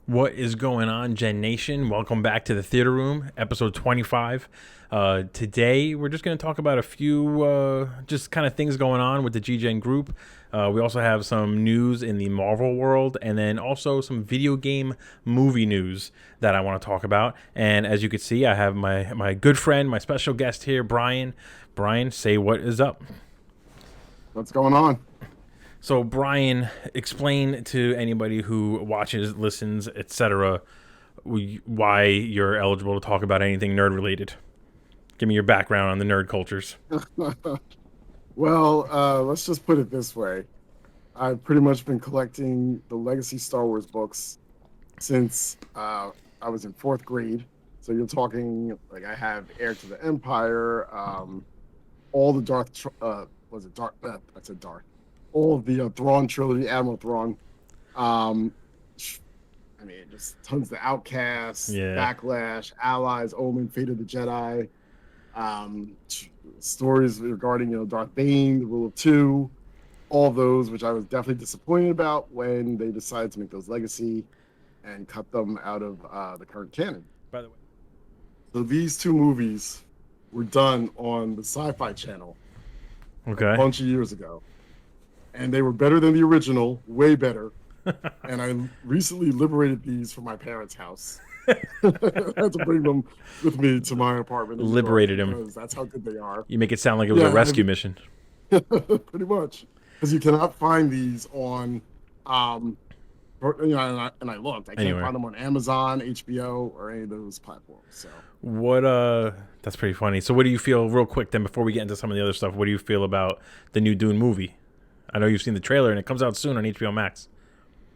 What is going on, Gen Nation? Welcome back to the Theater Room, episode 25. Today, we're just going to talk about a few just kind of things going on with the GGEN group. We also have some news in the Marvel world, and then also some video game movie news that I want to talk about. And as you can see, I have my good friend, my special guest here, Brian. Brian, say what is up. What's going on? So, Brian, explain to anybody who watches, listens, etc., why you're eligible to talk about anything nerd related. Give me your background on the nerd cultures. Well, let's just put it this way. I've pretty much been collecting the Legacy Star Wars books since I was in fourth grade. So you're talking like I have Heir to the Empire, all the was it Darth? I said Darth. All of the Thrawn trilogy, Admiral Thrawn. Um, I mean, just tons of the Outcasts, Yeah. Backlash, Allies, Omen, Fate of the Jedi. Stories regarding Darth Bane, the Rule of Two, all those, which I was definitely disappointed about when they decided to make those legacy and cut them out of the current canon. By the way. So these two movies were done on the Sci-Fi Channel a Okay. bunch of years ago, and they were better than the original, way better. And I recently liberated these from my parents' house. I had to bring them with me to my apartment. Liberated him. Because that's how good they are. You make it sound like it was a rescue mission. Pretty much. Because you cannot find these on, and I looked. I can't Anywhere. find them on Amazon, HBO, or any of those platforms. So What that's pretty funny. So what do you feel real quick then before we get into some of the other stuff? What do you feel about the new Dune movie? I know you've seen the trailer and it comes out soon on HBO Max.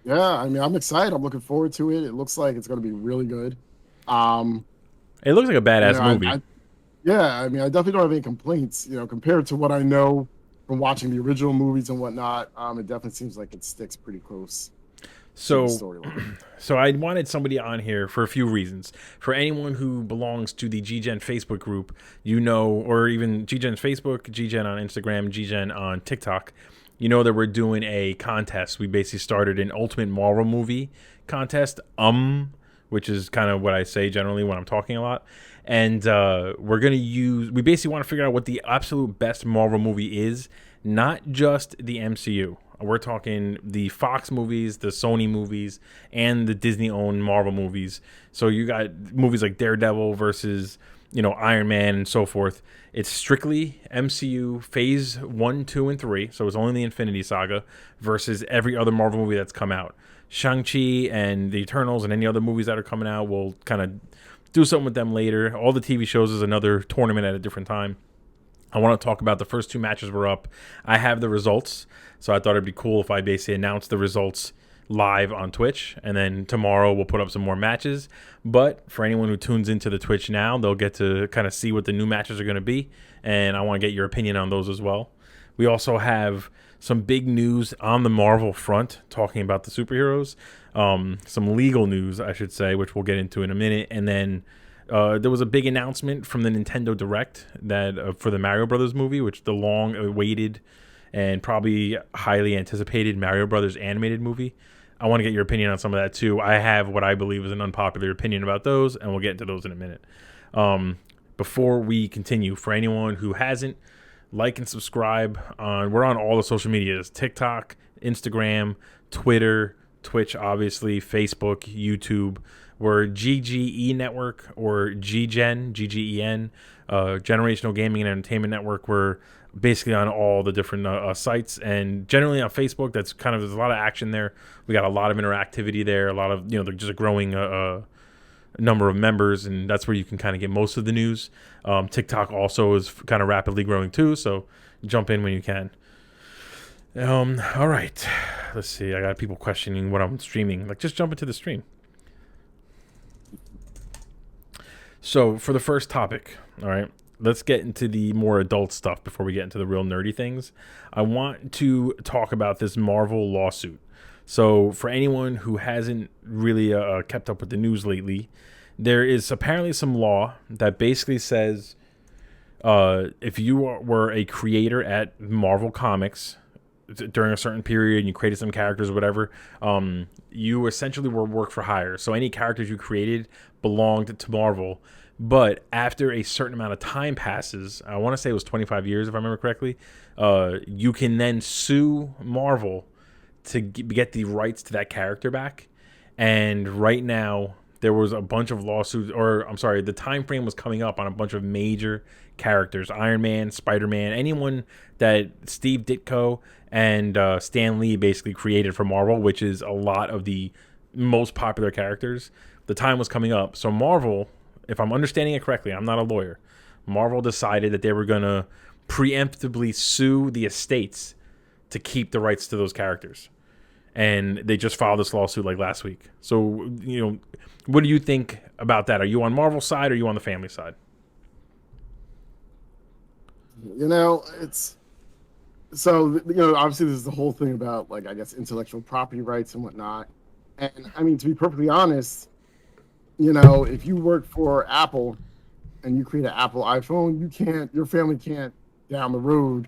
yeah, I mean, I'm excited. I'm looking forward to it. It looks like it's going to be really good. It looks like a badass movie. Yeah, I mean, I definitely don't have any complaints. Compared to what I know from watching the original movies and whatnot, it definitely seems like it sticks pretty close to the So, storyline. so I wanted somebody on here for a few reasons. For anyone who belongs to the GGEN Facebook group, or even GGEN's Facebook, GGEN on Instagram, GGEN on TikTok, that we're doing a contest. We basically started an Ultimate Marvel movie contest, which is kind of what I say generally when I'm talking a lot. And we basically want to figure out what the absolute best Marvel movie is, not just the MCU. We're talking the Fox movies, the Sony movies, and the Disney-owned Marvel movies. So you got movies like Daredevil versus, Iron Man and so forth. It's strictly MCU Phase 1, 2, and 3. So it's only the Infinity Saga versus every other Marvel movie that's come out. Shang-Chi and the Eternals and any other movies that are coming out, we'll kind of do something with them later. All the TV shows is another tournament at a different time. I want to talk about the first two matches were up. I have the results, so I thought it'd be cool if I basically announced the results live on Twitch, and then tomorrow we'll put up some more matches. But for anyone who tunes into the Twitch now, they'll get to kind of see what the new matches are going to be, and I want to get your opinion on those as well. We also have some big news on the Marvel front, talking about the superheroes. Some legal news, I should say, which we'll get into in a minute, and then there was a big announcement from the Nintendo Direct that for the Mario Brothers movie, which the long-awaited and probably highly anticipated Mario Brothers animated movie. I want to get your opinion on some of that too. I have what I believe is an unpopular opinion about those, and we'll get into those in a minute. Before we continue, for anyone who hasn't, like and subscribe. We're on all the social medias: TikTok, Instagram, Twitter, Twitch, obviously, Facebook, YouTube. We're GGE Network or GGEN, GGEN, Generational Gaming and Entertainment Network. We're basically on all the different sites, and generally on Facebook. There's a lot of action there. We got a lot of interactivity there. A lot of they're just a growing number of members, and that's where you can kind of get most of the news. TikTok also is kind of rapidly growing too, so jump in when you can. All right, let's see. I got people questioning what I'm streaming. Just jump into the stream. So for the first topic, all right, let's get into the more adult stuff before we get into the real nerdy things. I want to talk about this Marvel lawsuit. So for anyone who hasn't really kept up with the news lately, there is apparently some law that basically says if you were a creator at Marvel Comics during a certain period and you created some characters or whatever, you essentially were work for hire. So any characters you created belonged to Marvel. But after a certain amount of time passes, I want to say it was 25 years if I remember correctly, you can then sue Marvel to get the rights to that character back. And right now there was a bunch of lawsuits, or I'm sorry, the time frame was coming up on a bunch of major characters: Iron Man, Spider-Man, anyone that Steve Ditko and Stan Lee basically created for Marvel, which is a lot of the most popular characters. The time was coming up, so Marvel, if I'm understanding it correctly, I'm not a lawyer, Marvel decided that they were going to preemptively sue the estates to keep the rights to those characters. And they just filed this lawsuit like last week. So, what do you think about that? Are you on Marvel's side or are you on the family side? It's so, obviously there's the whole thing about, like, I guess, intellectual property rights and whatnot. And I mean, to be perfectly honest, if you work for Apple and you create an Apple iPhone, your family can't down the road,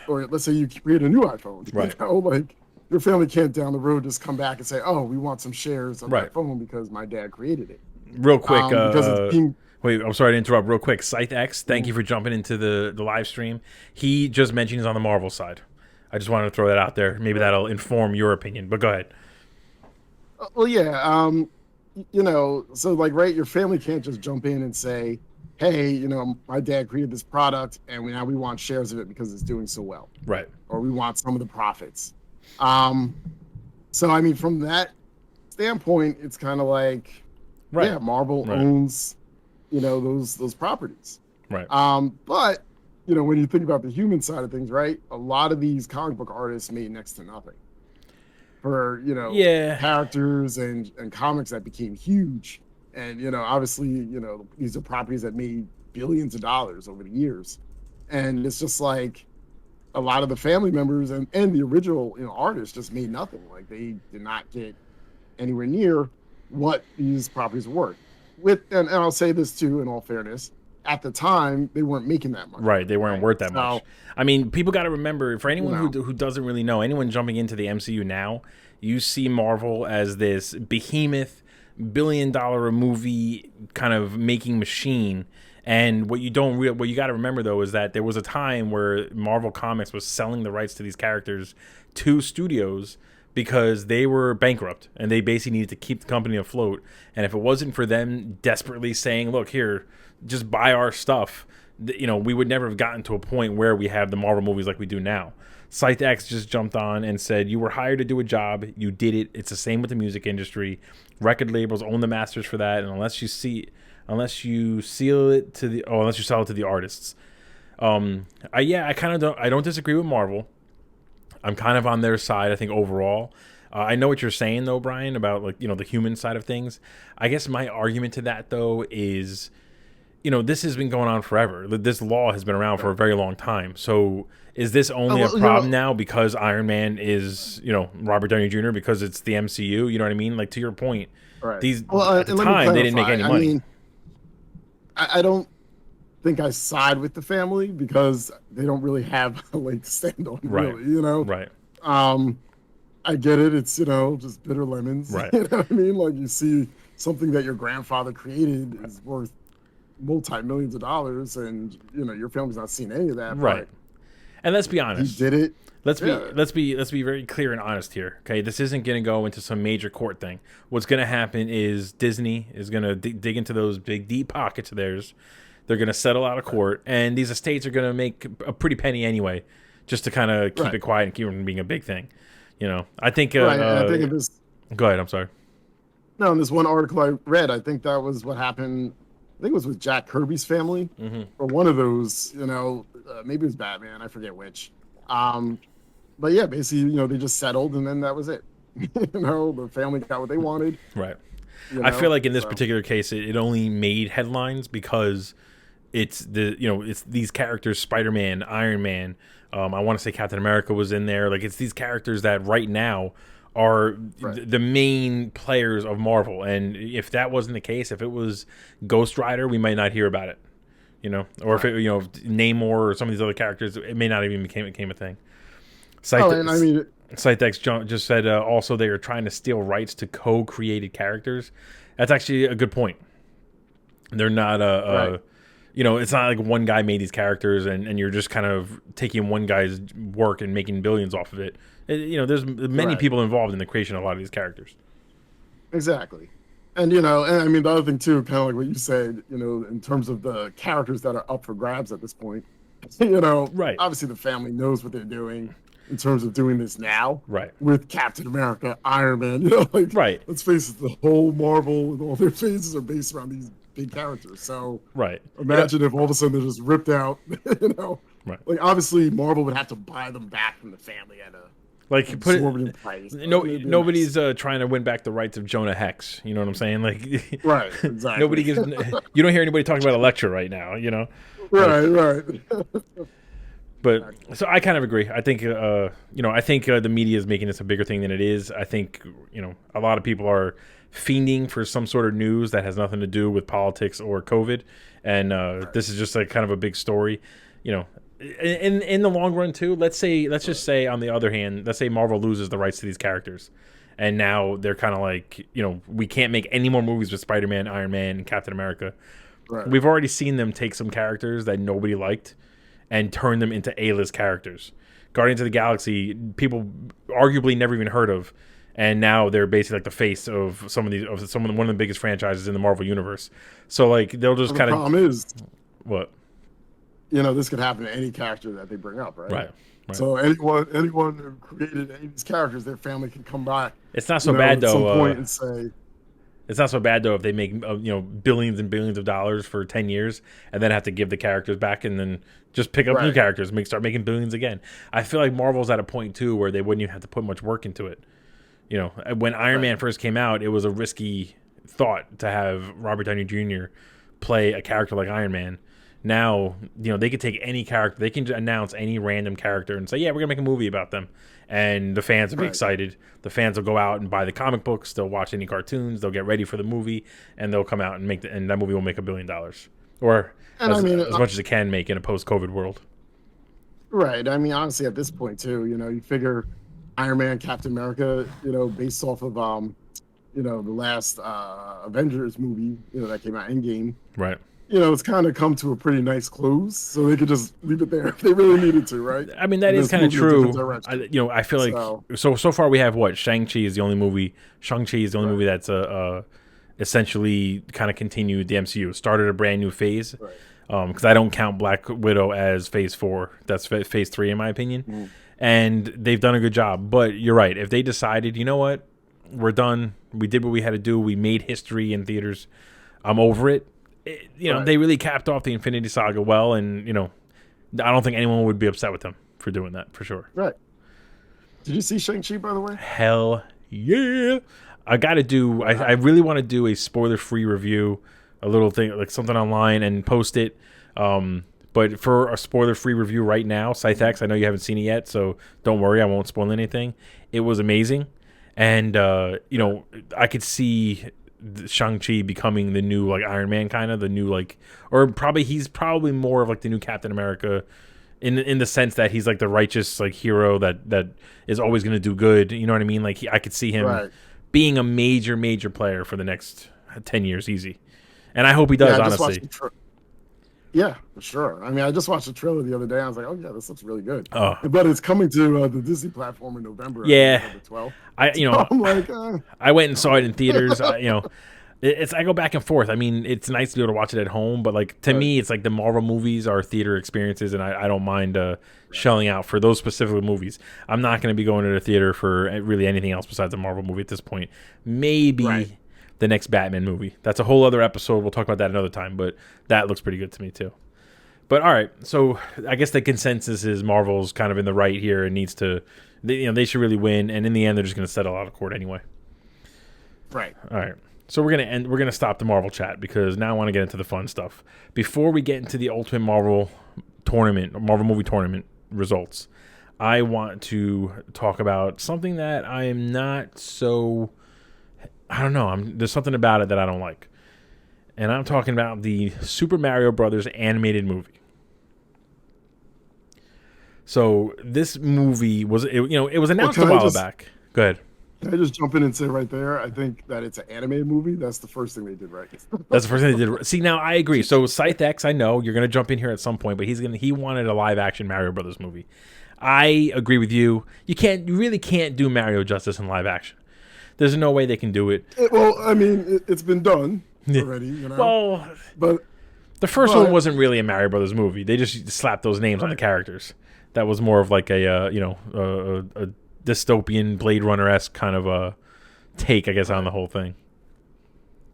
or let's say you create a new iPhone, right? Like, your family can't down the road just come back and say, "Oh, we want some shares of right. that phone because my dad created it." Real quick, because it's being... wait, I'm sorry to interrupt. Real quick, Scythe X, thank you for jumping into the live stream. He just mentioned he's on the Marvel side. I just wanted to throw that out there. Maybe that'll inform your opinion. But go ahead. Well, yeah, so like, right, your family can't just jump in and say, "Hey, my dad created this product, and now we want shares of it because it's doing so well," right? Or we want some of the profits. So I mean, from that standpoint, it's kind of like, right. Yeah, Marvel owns, those properties, right? But when you think about the human side of things, right, a lot of these comic book artists made next to nothing for characters and comics that became huge, and obviously these are properties that made billions of dollars over the years, and it's just like, a lot of the family members and the original artists just made nothing. Like, they did not get anywhere near what these properties were worth. And I'll say this too, in all fairness, at the time they weren't making that much. Right, they weren't worth that much. I mean, people got to remember, for anyone who doesn't really know, anyone jumping into the MCU now, you see Marvel as this behemoth, billion-dollar a movie kind of making machine. And what you got to remember, though, is that there was a time where Marvel Comics was selling the rights to these characters to studios because they were bankrupt and they basically needed to keep the company afloat. And if it wasn't for them desperately saying, "Look, here, just buy our stuff," we would never have gotten to a point where we have the Marvel movies like we do now. Scythe X just jumped on and said, "You were hired to do a job. You did it. It's the same with the music industry. Record labels own the masters for that. And unless you sell it to the artists." I don't disagree with Marvel. I'm kind of on their side, I think, overall. I know what you're saying, though, Brian, about, like, the human side of things. I guess my argument to that, though, is, this has been going on forever. This law has been around for a very long time. So is this only a problem now because Iron Man is, Robert Downey Jr., because it's the MCU? You know what I mean? Like, to your point, right. At the time, they didn't make any money. I don't think I side with the family because they don't really have a leg to stand on, really, Right. I get it. It's, just bitter lemons. Right. You know what I mean? Like, you see something that your grandfather created is worth multi-millions of dollars, and, your family's not seen any of that. Right. And let's be honest. He did it. Let's be very clear and honest here. Okay, this isn't going to go into some major court thing. What's going to happen is Disney is going to dig into those big deep pockets of theirs. They're going to settle out of court, and these estates are going to make a pretty penny anyway, just to kind of keep it quiet and keep it from being a big thing. I think. I think of this. Go ahead. I'm sorry. No, in this one article I read, I think that was what happened. I think it was with Jack Kirby's family, or one of those. Maybe it was Batman. I forget which. But yeah, basically, they just settled, and then that was it. The family got what they wanted. Right. I feel like in this particular case, it only made headlines because it's it's these characters: Spider-Man, Iron Man. I want to say Captain America was in there. Like, it's these characters that right now are the main players of Marvel. And if that wasn't the case, if it was Ghost Rider, we might not hear about it. Or if it, Namor or some of these other characters, it may not even became a thing. Site Oh, and I mean, Sitex just said also they are trying to steal rights to co-created characters. That's actually a good point. They're not right. it's not like one guy made these characters and you're just kind of taking one guy's work and making billions off of it. There's many Right. people involved in the creation of a lot of these characters. Exactly. And I mean, the other thing too, kind of like what you said, in terms of the characters that are up for grabs at this point, Right. obviously the family knows what they're doing in terms of doing this now Right. with Captain America, Iron Man, like, Right. let's face it, the whole Marvel and all their phases are based around these big characters. So Right. imagine if all of a sudden they're just ripped out, Right. like obviously Marvel would have to buy them back from the family at a Like put exorbitant price. nobody's trying to win back the rights of Jonah Hex. You know what I'm saying? Like, Right, exactly. nobody gives. You don't hear anybody talking about Elektra right now. Right. But so I kind of agree. I think I think the media is making this a bigger thing than it is. I think a lot of people are fiending for some sort of news that has nothing to do with politics or COVID, and this is just like kind of a big story. In the long run too. Let's just say on the other hand, let's say Marvel loses the rights to these characters, and now they're kind of like we can't make any more movies with Spider-Man, Iron Man, and Captain America. Right. We've already seen them take some characters that nobody liked and turn them into A-list characters. Guardians of the Galaxy, people arguably never even heard of, and now they're basically like the face of one of the biggest franchises in the Marvel universe. So like they'll just kind of. The problem is, what? This could happen to any character that they bring up, right? Right. So anyone who created any of these characters, their family can come back. It's not so bad though. At some point and say. It's not so bad though if they make billions and billions of dollars for 10 years and then have to give the characters back and then just pick up new characters and start making billions again. I feel like Marvel's at a point too where they wouldn't even have to put much work into it. When Iron Man first came out, it was a risky thought to have Robert Downey Jr. play a character like Iron Man. Now, they could take any character, they can announce any random character and say, yeah, we're gonna make a movie about them, and the fans will be excited. The fans will go out and buy the comic books, they'll watch any cartoons, they'll get ready for the movie, and they'll come out and and that movie will make $1 billion, or as much as it can make in a post-COVID world. Right. I mean, honestly, at this point too, you figure Iron Man, Captain America, based off of the last Avengers movie, that came out, Endgame. Right. It's kind of come to a pretty nice close, so they could just leave it there if they really needed to, right? I mean, that is kind of true. I feel like so far we have what? Shang-Chi is the only movie. Shang-Chi is the only movie that's essentially kind of continued the MCU. Started a brand new phase. Right. Because I don't count Black Widow as phase 4. That's phase 3 in my opinion. Mm. And they've done a good job. But you're right. If they decided, you know what? We're done. We did what we had to do. We made history in theaters. I'm over it. They really capped off the Infinity Saga well, and I don't think anyone would be upset with them for doing that, for sure. Right. Did you see Shang-Chi, by the way? Hell yeah. I really want to do a spoiler-free review, a little thing, like something online, and post it. But for a spoiler-free review right now, Scythex, I know you haven't seen it yet, so don't worry, I won't spoil anything. It was amazing. And, I could see Shang-Chi becoming the new like Iron Man, kind of the new he's probably more of like the new Captain America in the sense that he's like the righteous like hero that is always going to do good. You know what I mean? Like I could see him being a major player for the next 10 years easy. And I hope he does, honestly. Yeah, for sure. I mean, I just watched the trailer the other day. I was like, oh yeah, this looks really good. Oh. But it's coming to the Disney platform in November. Yeah. November 12th. I'm like, I went and saw it in theaters. I go back and forth. I mean, it's nice to be able to watch it at home, but like to me, it's like the Marvel movies are theater experiences, and I don't mind shelling out for those specific movies. I'm not going to be going to the theater for really anything else besides a Marvel movie at this point. Maybe the next Batman movie. That's a whole other episode. We'll talk about that another time, but that looks pretty good to me too. But all right, so I guess the consensus is Marvel's kind of in the right here and needs to, they should really win, and in the end, they're just going to settle out of court anyway. Right. All right. So we're gonna stop the Marvel chat because now I want to get into the fun stuff. Before we get into the Ultimate Marvel tournament, Marvel movie tournament results, I want to talk about something that I am not so. I don't know. There's something about it that I don't like, and I'm talking about the Super Mario Brothers animated movie. So this movie was, it was announced can a I while just back. Go ahead. can I just jump in and say right there? I think that it's an animated movie. That's the first thing they did right. That's the first thing they did. See, now I agree. So Scythe X, I know you're gonna jump in here at some point, but he wanted a live action Mario Brothers movie. I agree with you. You really can't do Mario justice in live action. There's no way they can do it. Well, I mean, it's been done already, Well, but the first one wasn't really a Mario Brothers movie. They just slapped those names on the characters. That was more of like a dystopian Blade Runner-esque kind of a take, I guess, on the whole thing.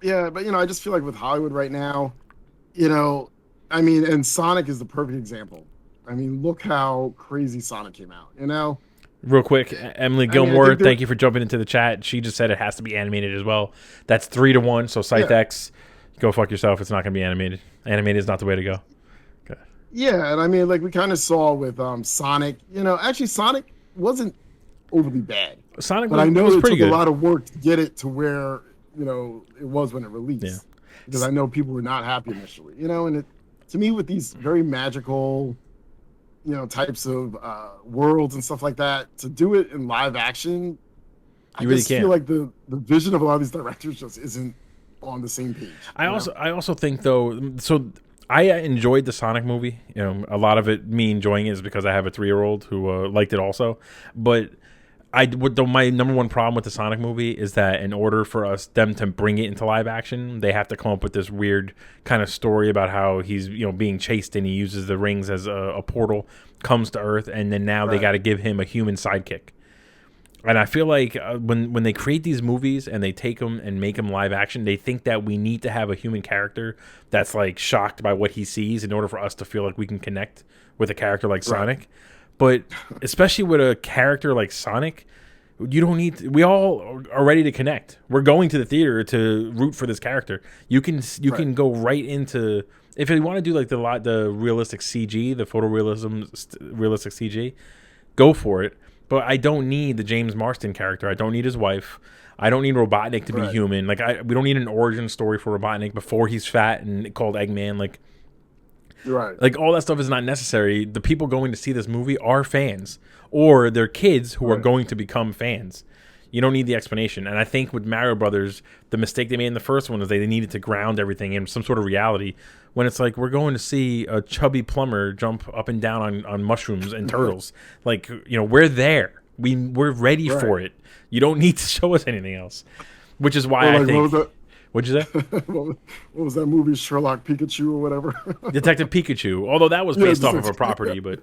yeah, but I just feel like with Hollywood right now, I mean, and Sonic is the perfect example. I mean, look how crazy Sonic came out. Real quick, Emily Gilmore, thank you for jumping into the chat. She just said it has to be animated as well. That's 3-1. So Scythe X, go fuck yourself. It's not going to be animated. Animated is not the way to go. Okay. Yeah, and I mean, like we kind of saw with Sonic. Actually, Sonic wasn't overly bad. Sonic, but I know it pretty took good. a lot of work to get it to where it was when it released. Yeah. Because I know people were not happy initially. And to me, with these very magical, types of worlds and stuff like that, to do it in live action, I really just can't. feel like the vision of a lot of these directors just isn't on the same page. I also think though, so I enjoyed the Sonic movie. A lot of it, me enjoying it, is because I have a 3-year-old who liked it also. But my number one problem with the Sonic movie is that in order for them to bring it into live action, they have to come up with this weird kind of story about how he's being chased and he uses the rings as a portal, comes to Earth, and then now they got to give him a human sidekick. And I feel like when they create these movies and they take them and make them live action, they think that we need to have a human character that's like shocked by what he sees in order for us to feel like we can connect with a character like Sonic. But especially with a character like Sonic, you don't need we all are ready to connect. We're going to the theater to root for this character. You can go right into, if you want to do like the realistic CG, the realistic CG, go for it. But I don't need the James Marsden character. I don't need his wife. I don't need Robotnik to be human. Like we don't need an origin story for Robotnik before he's fat and called Eggman. Like all that stuff is not necessary. The people going to see this movie are fans, or they're kids who are going to become fans. You don't need the explanation. And I think with Mario Brothers, the mistake they made in the first one is they needed to ground everything in some sort of reality. When it's like, we're going to see a chubby plumber jump up and down on mushrooms and turtles. Like, we're there. We're ready for it. You don't need to show us anything else. Which is why I think... What'd you say? What was that movie, Sherlock Pikachu or whatever? Detective Pikachu. Although that was based off of a property, but,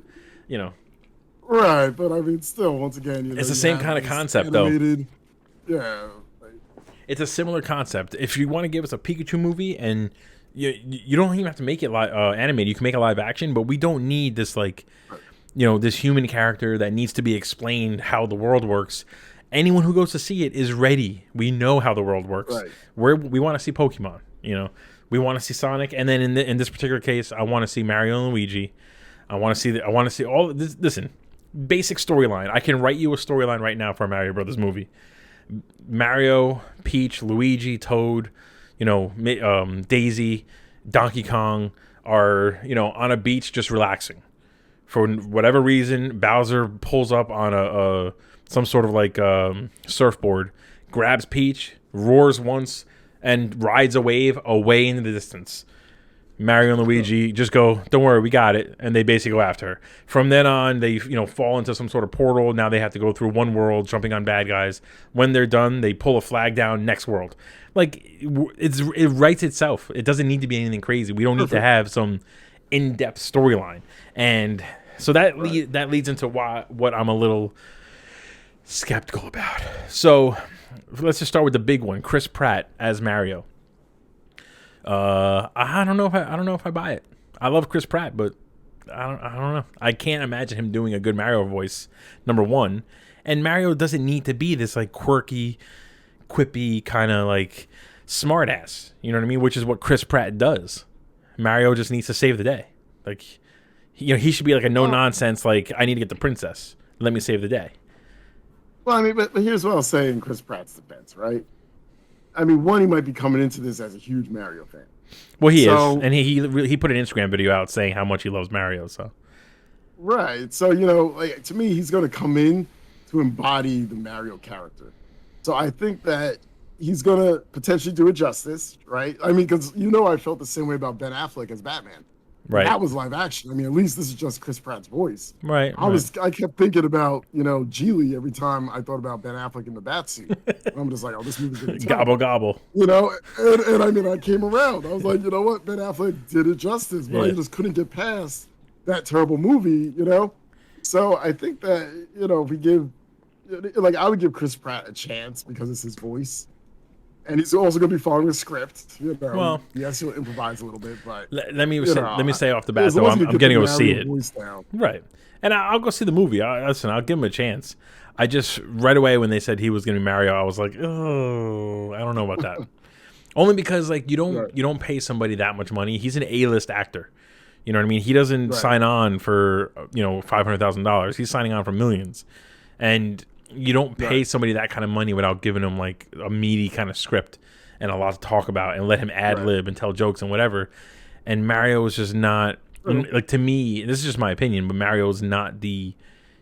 Right, but I mean, still, once again... it's the same kind of concept, animated, though. Yeah. It's a similar concept. If you want to give us a Pikachu movie and... You don't even have to make it animated. You can make a live action, but we don't need this this human character that needs to be explained how the world works. Anyone who goes to see it is ready. We know how the world works. We want to see Pokemon. We want to see Sonic, and then in this particular case, I want to see Mario and Luigi. I want to see all this. Listen, basic storyline. I can write you a storyline right now for a Mario Brothers movie. Mario, Peach, Luigi, Toad. Daisy, Donkey Kong are, on a beach just relaxing. For whatever reason, Bowser pulls up on some sort of surfboard, grabs Peach, roars once, and rides a wave away into the distance. Mario and Luigi just go, don't worry, we got it, and they basically go after her. From then on, they fall into some sort of portal. Now they have to go through one world, jumping on bad guys. When they're done, they pull a flag down, next world. It writes itself. It doesn't need to be anything crazy. We don't need to have some in-depth storyline. And so that leads into what I'm a little skeptical about. So let's just start with the big one, Chris Pratt as Mario. I don't know if I buy it. I love Chris Pratt, but I don't know. I can't imagine him doing a good Mario voice, number one. And Mario doesn't need to be this quirky, quippy kind of smart ass. You know what I mean? Which is what Chris Pratt does. Mario just needs to save the day. He should be a no nonsense. I need to get the princess. Let me save the day. Well, I mean, but here's what I'll say in Chris Pratt's defense, right? I mean, one, he might be coming into this as a huge Mario fan. Well, he is, and he put an Instagram video out saying how much he loves Mario. So, Right. So, you know, like to me, he's going to come in to embody the Mario character. So I think that he's going to potentially do it justice, right? I mean, because you know, I felt the same way about Ben Affleck as Batman. But Right. that was live action. I mean, at least this is just Chris Pratt's voice. Right. Right. I kept thinking about, you know, Geely every time I thought about Ben Affleck in the bat suit. And I'm just like, oh, this movie's going to be Gobble terrible. gobble. You know, and I mean, I came around. I was like, you know what? Ben Affleck did it justice, but Yeah. I just couldn't get past that terrible movie, you know? So I think that, you know, if we give, like, I would give Chris Pratt a chance because it's his voice. And he's also going to be following a script, you know. Well, Yes, he'll improvise a little bit, but, let me you say, know, let me say off the bat as though, long as I'm we going get to the go see Mario it. voice down. Right. And I'll go see the movie. Listen, I'll give him a chance. I just right away when they said he was going to be Mario, I was like, oh, I don't know about that. Only because like Right. you don't pay somebody that much money. He's an A-list actor. You know what I mean? He doesn't Right. sign on for $500,000. He's signing on for millions, and you don't pay Right. somebody that kind of money without giving him like a meaty kind of script and a lot to talk about and let him ad lib and tell jokes and whatever. And Mario is just not like, to me. This is just my opinion, but Mario is not the,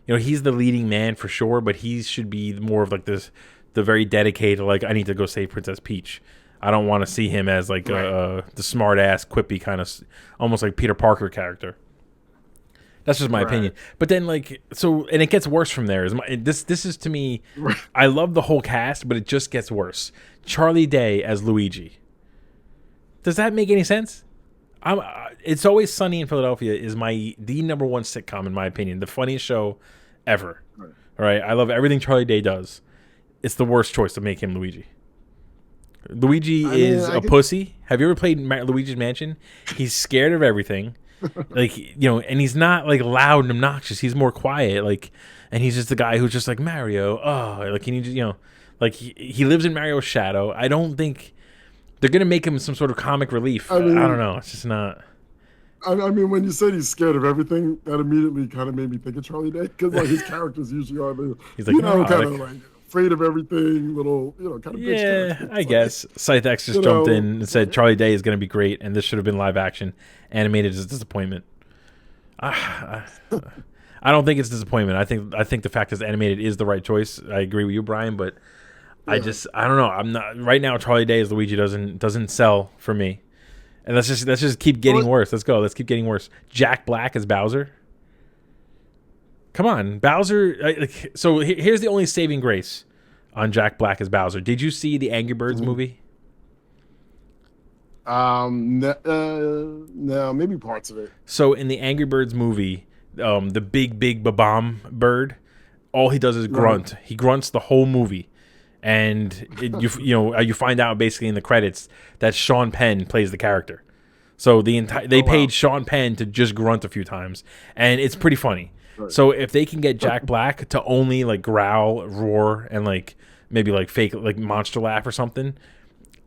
he's the leading man for sure, but he should be more of like this, the very dedicated, like, I need to go save Princess Peach. I don't want to see him as like the smart ass, quippy kind of, almost like Peter Parker character. That's just my opinion. But then like, so, and it gets worse from there. This is to me, I love the whole cast, but it just gets worse. Charlie Day as Luigi. Does that make any sense? It's Always Sunny in Philadelphia is the number one sitcom in my opinion, the funniest show ever. All right, I love everything Charlie Day does. It's the worst choice to make him Luigi. Luigi is a pussy. Have you ever played Luigi's Mansion? He's scared of everything. Like, and he's not like loud and obnoxious. He's more quiet, like, and he's just the guy who's just like, Mario, oh, like, can you just, like, he lives in Mario's shadow. I don't think they're gonna make him some sort of comic relief. I don't know. It's just not. I mean, when you said he's scared of everything, that immediately kind of made me think of Charlie Day, because like his characters usually are, he's like, kind of like afraid of everything, little, kind of bitch characters. I guess Scythe X just jumped in and said Charlie Day is going to be great, and this should have been live action. Animated is a disappointment. I don't think it's disappointment. I think the fact is animated is the right choice. I agree with you, Brian, but I don't know. I'm not right now. Charlie Day as Luigi doesn't sell for me, and let's just keep getting worse. Let's go. Let's keep getting worse. Jack Black as Bowser. Come on, Bowser. So here's the only saving grace on Jack Black as Bowser. Did you see the Angry Birds movie? No, maybe parts of it. So in the Angry Birds movie, the big babam bird, all he does is grunt. Right. He grunts the whole movie, and you find out basically in the credits that Sean Penn plays the character. So they paid Sean Penn to just grunt a few times, and it's pretty funny. Right. So if they can get Jack Black to only like growl, roar, and like maybe like fake like monster laugh or something,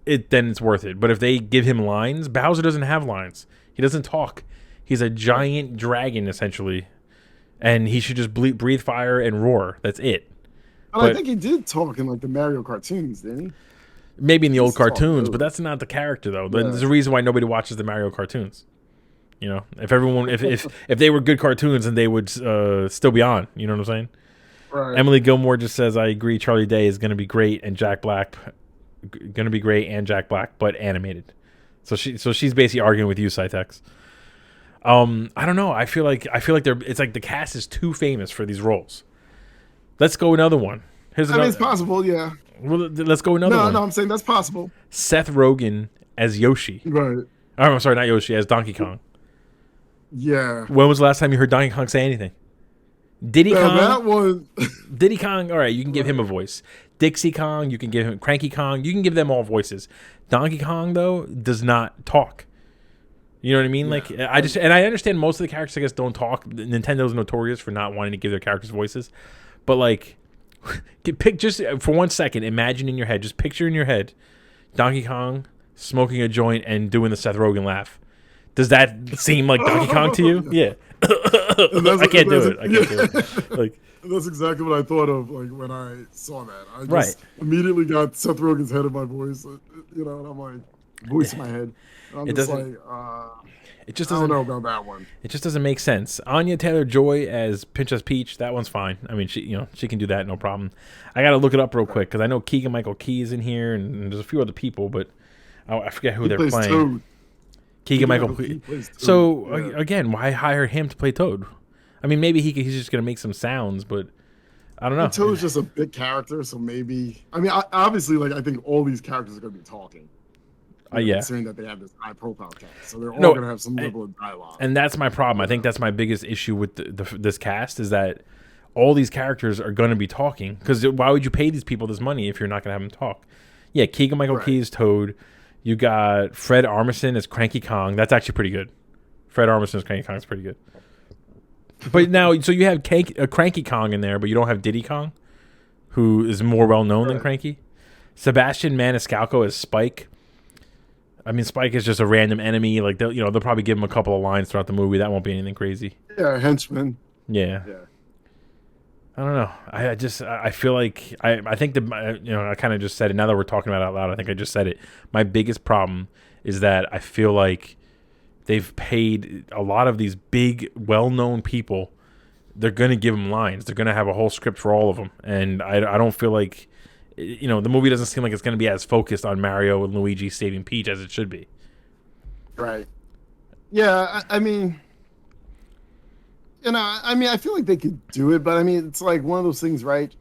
then it's worth it. But if they give him lines, Bowser doesn't have lines. He doesn't talk. He's a giant dragon essentially, and he should just breathe fire and roar. That's it. But I think he did talk in like the Mario cartoons, didn't he? Maybe in the old cartoons, but that's not the character though. Yeah. There's a reason why nobody watches the Mario cartoons. If everyone, if they were good cartoons, then they would still be on. You know what I'm saying? Right. Emily Gilmore just says, "I agree. Charlie Day is going to be great, and Jack Black going to be great, and Jack Black, but animated." So she's basically arguing with you, Cytex. I don't know. I feel like it's like the cast is too famous for these roles. Let's go another one. It's possible, yeah. Well, let's go another one. No, I'm saying that's possible. Seth Rogen as Yoshi. Right. Oh, I'm sorry, not Yoshi, as Donkey Kong. Yeah. When was the last time you heard Donkey Kong say anything? Diddy Kong? That was... Diddy Kong, all right, you can give him a voice. Dixie Kong, you can give him... Cranky Kong, you can give them all voices. Donkey Kong, though, does not talk. You know what I mean? Yeah. Like, I understand most of the characters, I guess, don't talk. Nintendo's notorious for not wanting to give their characters voices. But, like, just for 1 second, imagine in your head, just picture in your head, Donkey Kong smoking a joint and doing the Seth Rogen laugh. Does that seem like Donkey Kong to you? Yeah. I can't do it. Like, that's exactly what I thought of like when I saw that. I just immediately got Seth Rogen's head in my voice, and I'm like, voice in my head. And I'm It just doesn't. like, It just I don't doesn't. know about that one. It just doesn't make sense. Anya Taylor-Joy as Princess Peach, that one's fine. I mean, she can do that, no problem. I got to look it up real quick because I know Keegan Michael Key is in here, and there's a few other people, but I forget who He they're plays playing. Toad. Keegan Michael Key Key. plays Toad. So Yeah. again, why hire him to play Toad? I mean, maybe he's just gonna make some sounds, but I don't know. And Toad's just a big character, so maybe. I mean, obviously, like I think all these characters are going to be talking. Yeah. Considering that they have this high-profile cast, so they're all No, going to have some level of dialogue. And that's my problem. I think that's my biggest issue with this cast is that all these characters are going to be talking. Because why would you pay these people this money if you're not going to have them talk? Yeah, Keegan Michael Key is Toad. You got Fred Armisen as Cranky Kong. That's actually pretty good. Fred Armisen as Cranky Kong is pretty good. But now, so you have Cranky Kong in there, but you don't have Diddy Kong, who is more well known than Cranky. Sebastian Maniscalco as Spike. I mean, Spike is just a random enemy. Like they'll probably give him a couple of lines throughout the movie. That won't be anything crazy. Yeah, henchman. Yeah. I don't know. I feel like I think I kind of just said it. Now that we're talking about it out loud, I think I just said it. My biggest problem is that I feel like they've paid a lot of these big, well-known people. They're going to give them lines. They're going to have a whole script for all of them. And I don't feel like, the movie doesn't seem like it's going to be as focused on Mario and Luigi saving Peach as it should be. Right. Yeah, I mean, I feel like they could do it, but I mean, it's like one of those things, right?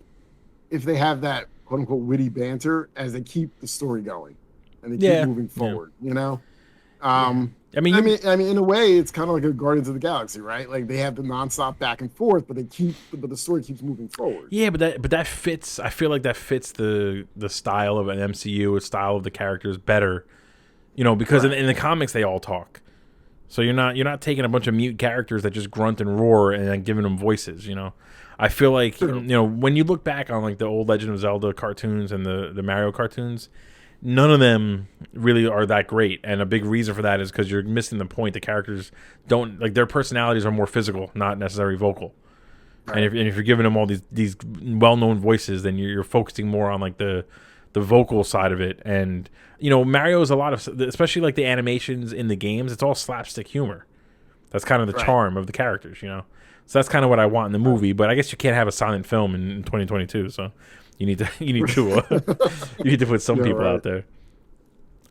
If they have that quote unquote witty banter as they keep the story going and they keep moving forward, I mean, in a way, it's kind of like a Guardians of the Galaxy, right? Like they have the nonstop back and forth, but the story keeps moving forward. Yeah, but that fits. I feel like that fits the style of an MCU, the style of the characters better, because in the comics they all talk. So you're not taking a bunch of mute characters that just grunt and roar and then giving them voices. I feel like when you look back on like the old Legend of Zelda cartoons and the Mario cartoons, none of them really are that great, and a big reason for that is because you're missing the point. The characters don't like their personalities are more physical, not necessarily vocal. Right. And if you're giving them all these well-known voices, then you're focusing more on like the vocal side of it. And Mario is a lot of, especially like the animations in the games, it's all slapstick humor. That's kind of the charm of the characters, So that's kind of what I want in the movie. But I guess you can't have a silent film in 2022, so. You need to put some people out there.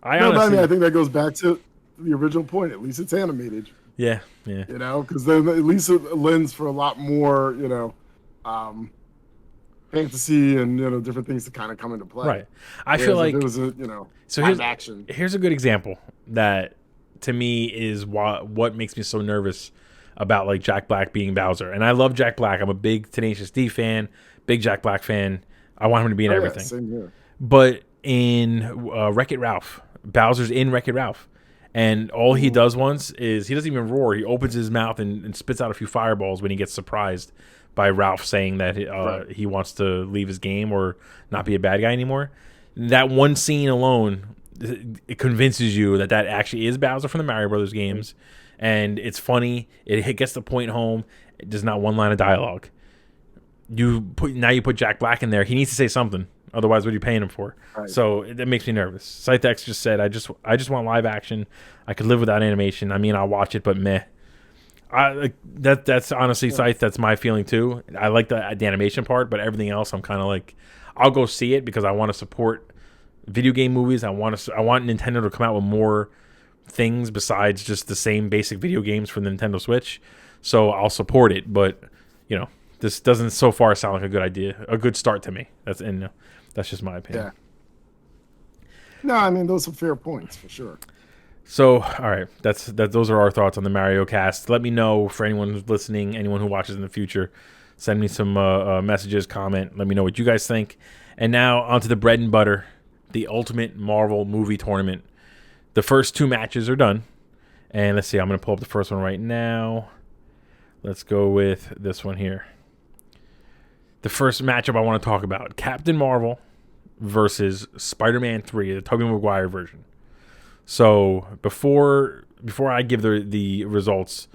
I think that goes back to the original point. At least it's animated. Yeah. Because then at least it lends for a lot more, fantasy and different things to kind of come into play. Right. I feel like it was live action. Here's a good example that to me is what makes me so nervous about like Jack Black being Bowser. And I love Jack Black. I'm a big Tenacious D fan, big Jack Black fan. I want him to be in everything. Same here. But in Wreck-It Ralph, Bowser's in Wreck-It Ralph. And all he does once is he doesn't even roar. He opens his mouth and spits out a few fireballs when he gets surprised by Ralph saying that he wants to leave his game or not be a bad guy anymore. That one scene alone, it convinces you that actually is Bowser from the Mario Brothers games. And it's funny. It gets the point home. There's not one line of dialogue. You put Jack Black in there. He needs to say something. Otherwise, what are you paying him for? Right. So that makes me nervous. Scythex just said, I just want live action. I could live without animation. I mean, I'll watch it, but meh. That's honestly, Scythe, that's my feeling too. I like the animation part, but everything else, I'm kind of like, I'll go see it because I want to support video game movies. I want Nintendo to come out with more things besides just the same basic video games for the Nintendo Switch. So I'll support it, but this doesn't so far sound like a good idea, a good start to me. That's just my opinion. Yeah. No, I mean those are fair points for sure. So, all right, those are our thoughts on the Mario cast. Let me know for anyone who's listening, anyone who watches in the future. Send me some messages, comment. Let me know what you guys think. And now onto the bread and butter, the Ultimate Marvel Movie Tournament. The first two matches are done, and let's see. I'm going to pull up the first one right now. Let's go with this one here. The first matchup I want to talk about, Captain Marvel versus Spider-Man 3, the Tobey Maguire version. So before I give the results,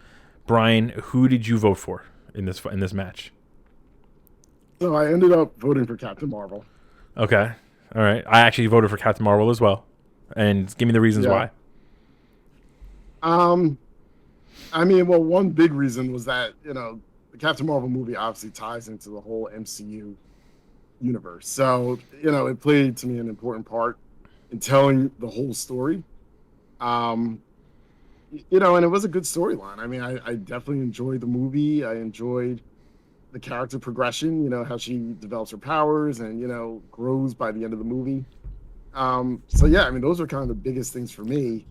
Brian, who did you vote for in this match? So I ended up voting for Captain Marvel. Okay. All right. I actually voted for Captain Marvel as well. and give me the reasons Yeah. why. Um, I mean, well, one big reason was that, the Captain Marvel movie obviously ties into the whole MCU universe. So, it played to me an important part in telling the whole story. Um, and it was a good storyline. I mean, I definitely enjoyed the movie. I enjoyed the character progression, how she develops her powers and, grows by the end of the movie. So yeah, I mean, those are kind of the biggest things for me.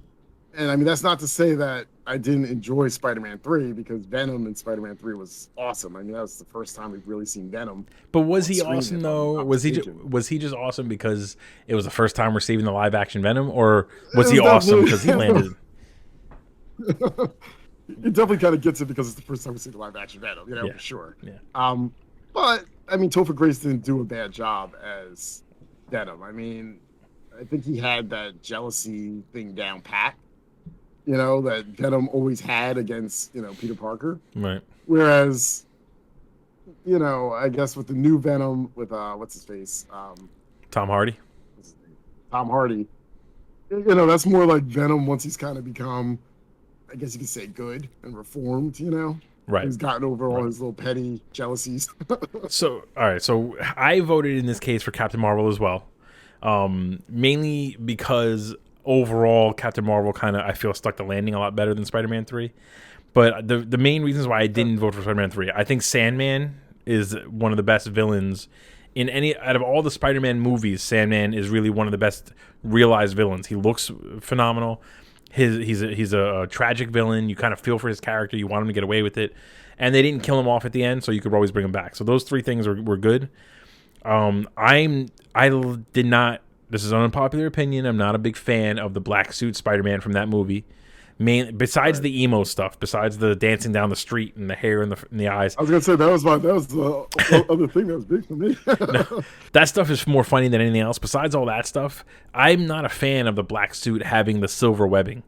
And I mean, that's not to say that I didn't enjoy Spider-Man 3 because Venom in Spider-Man 3 was awesome. I mean, that was the first time we've really seen Venom But was on he screen, awesome if I'm though? not Was mistaken. he just awesome because it was the first time we're seeing the live action Venom, or was It he was awesome definitely because he landed? it definitely kind of gets it because it's the first time we see the live action Venom, Yeah, for sure. yeah, Um, but I mean, Topher Grace didn't do a bad job as Venom. I mean, I think he had that jealousy thing down pat, that Venom always had against, Peter Parker. right. Whereas, I guess with the new Venom with what's his face? Tom Hardy. What's his name? Tom Hardy. That's more like Venom once he's kind of become, I guess you could say, good and reformed. Right, He's gotten over all right. his little petty jealousies. So, all right. So I voted in this case for Captain Marvel as well, mainly because overall Captain Marvel kind of I feel stuck the landing a lot better than Spider-Man 3. But the main reasons why I didn't vote for Spider-Man 3, I think Sandman is one of the best villains in any out of all the Spider-Man movies. Sandman is really one of the best realized villains. He looks phenomenal. He's a tragic villain. You kind of feel for his character. You want him to get away with it, and they didn't kill him off at the end, so you could always bring him back. So those three things were good. I did not. This is an unpopular opinion. I'm not a big fan of the black suit Spider-Man from that movie. Besides Right. the emo stuff, besides the dancing down the street and the hair and the eyes, I was gonna say that was the other thing that was big for me. no, that stuff is more funny than anything else. Besides all that stuff, I'm not a fan of the black suit having the silver webbing.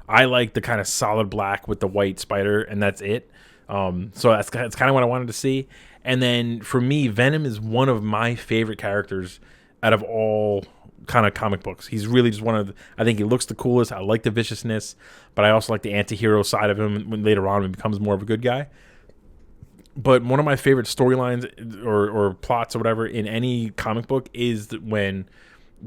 I like the kind of solid black with the white spider, and that's it. So that's kind of what I wanted to see. And then for me, Venom is one of my favorite characters out of all kind of comic books. He's really just one of I think he looks the coolest. I like the viciousness, but I also like the anti-hero side of him when later on he becomes more of a good guy. But one of my favorite storylines or plots or whatever in any comic book is when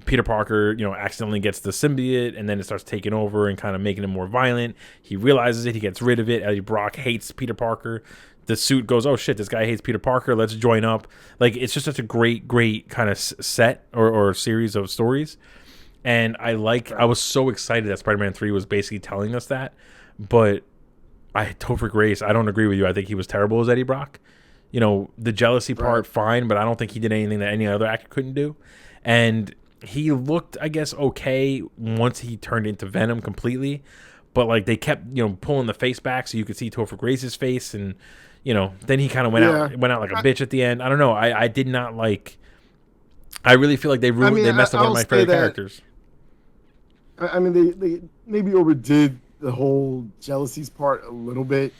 Peter Parker, accidentally gets the symbiote and then it starts taking over and kind of making him more violent. He realizes it. He gets rid of it. Eddie Brock hates Peter Parker. The suit goes, oh shit, this guy hates Peter Parker. Let's join up. Like, it's just such a great kind of set or series of stories. And I was so excited that Spider-Man 3 was basically telling us that. But Topher Grace, I don't agree with you. I think he was terrible as Eddie Brock. The jealousy part, Right. fine, but I don't think he did anything that any other actor couldn't do. And he looked, I guess, okay once he turned into Venom completely. But, like, they kept, pulling the face back so you could see Topher Grace's face. And, then he kind of went out like a bitch at the end. I don't know. I did not like... I really feel like they they messed up one of my favorite characters. I mean, they maybe overdid the whole jealousies part a little bit.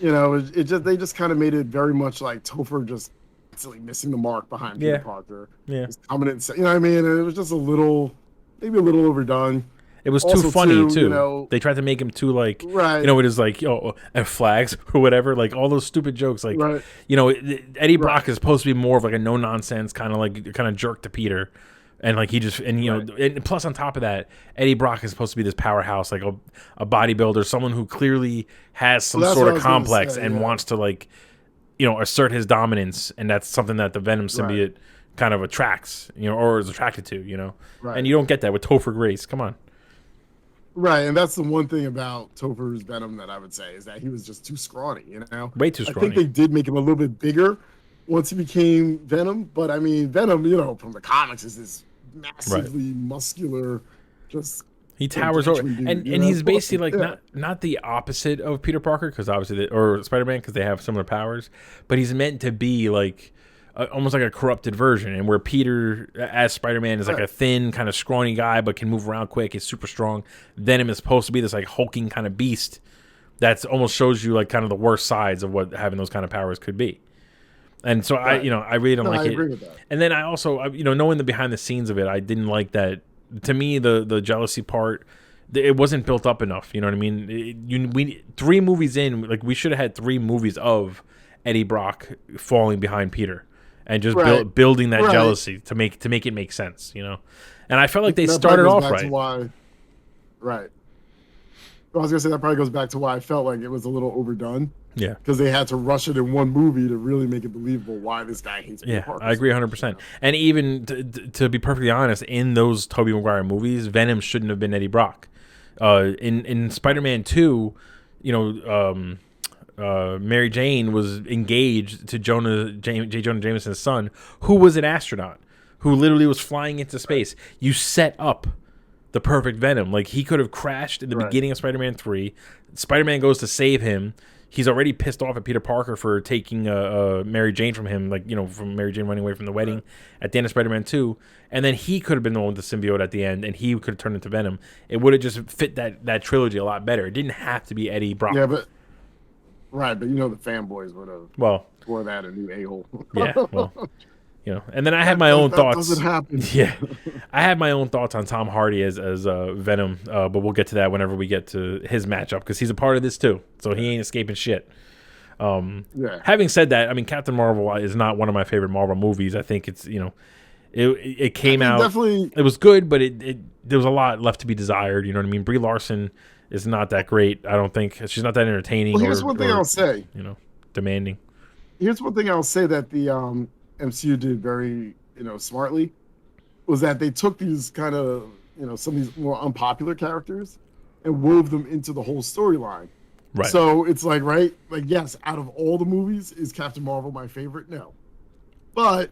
They just kind of made it very much like Topher just constantly missing the mark behind Peter Parker. Yeah. Just coming in and you know what I mean? And it was just maybe a little overdone. It was Also, too funny too. you know, They tried to make him too like, right, it is like, and flags or whatever, like all those stupid jokes. Like, right, Eddie Brock right. is supposed to be more of like a no nonsense kind of jerk to Peter, and like he just and plus on top of that, Eddie Brock is supposed to be this powerhouse, like a bodybuilder, someone who clearly has some Well, that's sort what I of was gonna complex say, and yeah. wants to like, assert his dominance, and that's something that the Venom symbiote kind of attracts, or is attracted to, Right. and you don't get that with Topher Grace. Come on. Right, and that's the one thing about Topher's Venom that I would say is that he was just too scrawny. Way too I scrawny. think they did make him a little bit bigger once he became Venom, but I mean, Venom, from the comics, is this massively muscular, just he towers over, dude, and he's basically like not the opposite of Peter Parker because obviously or Spider-Man because they have similar powers, but he's meant to be like almost like a corrupted version, and where Peter as Spider-Man is like a thin kind of scrawny guy but can move around quick, he's super strong. Venom is supposed to be this like hulking kind of beast that's almost shows you like kind of the worst sides of what having those kind of powers could be. And so I really don't like I it. agree with that. And then I also, knowing the behind the scenes of it, I didn't like that to me, the jealousy part, it wasn't built up enough. You know what I mean? We 3 movies in, like we should have had 3 movies of Eddie Brock falling behind Peter and just building that jealousy to make it make sense. You know, and I felt like they started off right. Right. I was gonna say that probably goes back to why I felt like it was a little overdone. Yeah, because they had to rush it in one movie to really make it believable why this guy hates Peter Parker. I agree 100%. You know? And even to be perfectly honest, in those Tobey Maguire movies, Venom shouldn't have been Eddie Brock. In Spider-Man 2, you know, Mary Jane was engaged to J. Jonah Jameson's son, who was an astronaut, who literally was flying into space. You set up the perfect Venom. Like, he could have crashed in the beginning of Spider-Man 3. Spider-Man goes to save him. He's already pissed off at Peter Parker for taking Mary Jane from him, like, you know, from Mary Jane running away from the wedding at the end of Spider-Man 2. And then he could have been the one with the symbiote at the end, and he could have turned into Venom. It would have just fit that trilogy a lot better. It didn't have to be Eddie Brock. Yeah, but you know, the fanboys would have tore that a new a-hole. Yeah, well, you know. And then I had my own thoughts. Doesn't happen. Yeah, I had my own thoughts on Tom Hardy as Venom, but we'll get to that whenever we get to his matchup, because he's a part of this too, so he ain't escaping shit. Having said that, I mean, Captain Marvel is not one of my favorite Marvel movies. I think it's, you know, it came out definitely. It was good, but there was a lot left to be desired. You know what I mean? Brie Larson is not that great. I don't think she's not that entertaining. Well, here's one thing I'll say. You know, demanding. Here's one thing I'll say that the MCU did very, you know, smartly, was that they took these kind of, you know, some of these more unpopular characters and wove them into the whole storyline. Right. So it's like, yes, out of all the movies, is Captain Marvel my favorite? No. But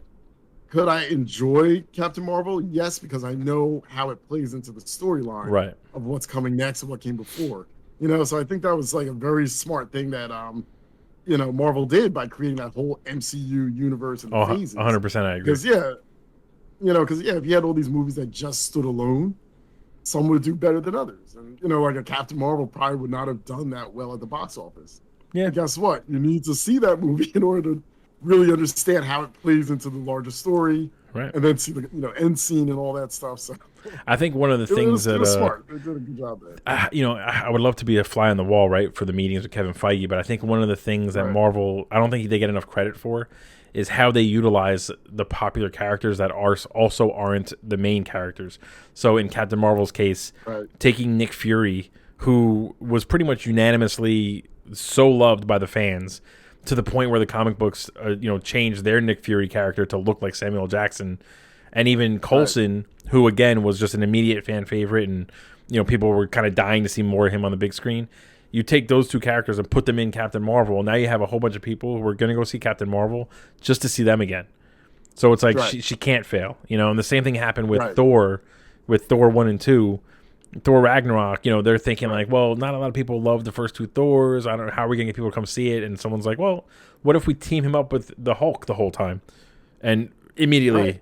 could I enjoy Captain Marvel? Yes, because I know how it plays into the storyline of what's coming next and what came before. You know, so I think that was like a very smart thing that you know, Marvel did by creating that whole MCU universe and phases. 100% I agree. Because if you had all these movies that just stood alone, some would do better than others. And, you know, like a Captain Marvel probably would not have done that well at the box office. Yeah. But guess what? You need to see that movie in order to really understand how it plays into the larger story. Right. And then see the, you know, end scene and all that stuff. So I think one of the things that smart. They did a good job there. You know, I would love to be a fly on the wall, right, for the meetings with Kevin Feige, but I think one of the things that Marvel, I don't think they get enough credit for, is how they utilize the popular characters that also aren't the main characters. So in Captain Marvel's case, taking Nick Fury, who was pretty much unanimously so loved by the fans, to the point where the comic books, you know, changed their Nick Fury character to look like Samuel Jackson, and even Coulson, who again was just an immediate fan favorite, and, you know, people were kind of dying to see more of him on the big screen. You take those two characters and put them in Captain Marvel, now you have a whole bunch of people who are going to go see Captain Marvel just to see them again. So it's like she can't fail, you know. And the same thing happened with Thor 1 and 2. Thor Ragnarok, you know, they're thinking like, well, not a lot of people love the first 2 Thors. I don't know how are we gonna get people to come see it. And someone's like, well, what if we team him up with the Hulk the whole time? And immediately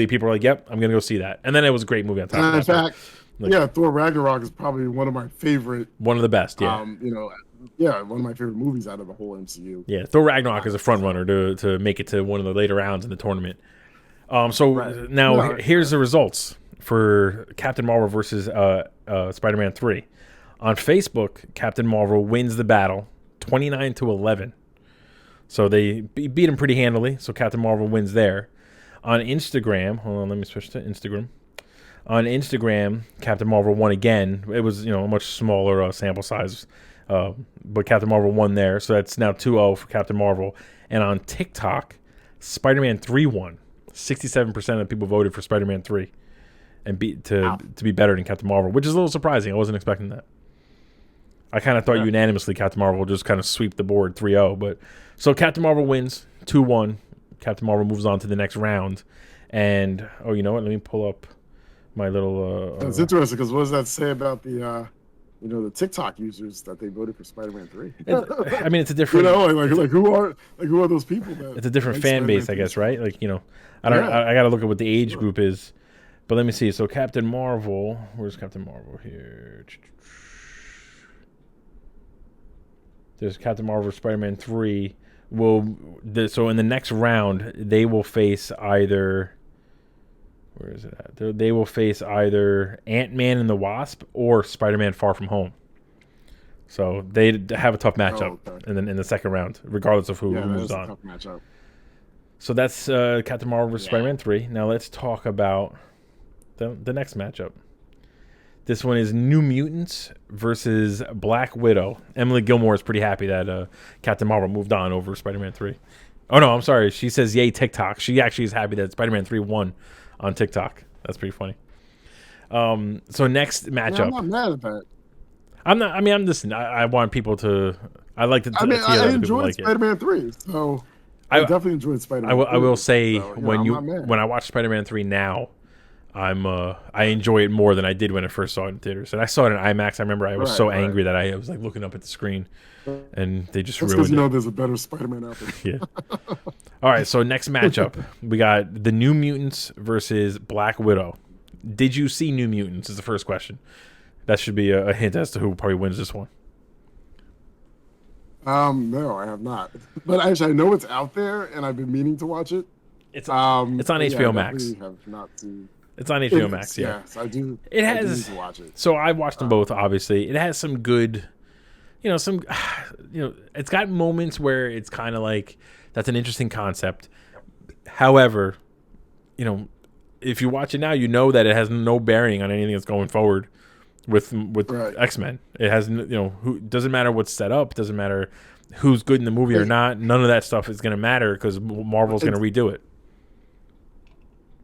people are like, yep, I'm gonna go see that. And then it was a great movie on top of that. In fact, Thor Ragnarok is probably one of my favorite. One of the best, you know, one of my favorite movies out of the whole MCU. Yeah, Thor Ragnarok is a front runner to make it to one of the later rounds in the tournament. Now here's the results for Captain Marvel versus Spider-Man 3. On Facebook, Captain Marvel wins the battle 29-11. So they beat him pretty handily. So Captain Marvel wins there. On Instagram, hold on, let me switch to Instagram. On Instagram, Captain Marvel won again. It was, you know, a much smaller sample size, but Captain Marvel won there. So that's now 2-0 for Captain Marvel. And on TikTok, Spider-Man 3 won. 67% of people voted for Spider-Man 3 and to be better than Captain Marvel, which is a little surprising. I wasn't expecting that. I kind of thought unanimously Captain Marvel would just kind of sweep the board 3-0. But so Captain Marvel wins 2-1. Captain Marvel moves on to the next round. And, you know what? Let me pull up my little... That's interesting, because what does that say about the... you know, the TikTok users that they voted for Spider-Man 3. I mean, it's a different. You know, like who are those people? It's a different fan base, I guess, right? Like, you know, I don't. I got to look at what the age group is, but let me see. So Captain Marvel, where's Captain Marvel here? There's Captain Marvel, Spider-Man 3. So in the next round, they will face either Where is it at? They will face either Ant-Man and the Wasp or Spider-Man Far From Home. So they have a tough matchup in the second round, regardless of who moves on. Tough matchup. So that's Captain Marvel vs. Spider-Man 3. Now let's talk about the next matchup. This one is New Mutants versus Black Widow. Emily Gilmore is pretty happy that Captain Marvel moved on over Spider-Man 3. Oh, no, I'm sorry. She says, yay, TikTok. She actually is happy that Spider-Man 3 won on TikTok. That's pretty funny. So next matchup. Yeah, I'm not mad at that. I'm listening. I want people to. I like to. I enjoyed Spider-Man 3, so I definitely enjoyed Spider-Man. I will say when I watch Spider-Man 3 now, I enjoy it more than I did when I first saw it in theaters. And I saw it in IMAX. I remember I was so angry that I was like looking up at the screen, and they just ruined it. Because there's a better Spider-Man out there. Yeah. All right. So next matchup, we got the New Mutants versus Black Widow. Did you see New Mutants? Is the first question. That should be a hint as to who probably wins this one. No, I have not. But actually, I know it's out there, and I've been meaning to watch it. It's on HBO Max. Have not seen. It's on HBO Max. Yeah. Yes, I do. It has. I do need to watch it. So I watched them both. Obviously, it has some good. It's got moments where it's kind of like that's an interesting concept. However, if you watch it now, you know that it has no bearing on anything that's going forward with X-Men. It has who doesn't matter what's set up, doesn't matter who's good in the movie or not. None of that stuff is going to matter because Marvel's going to redo it.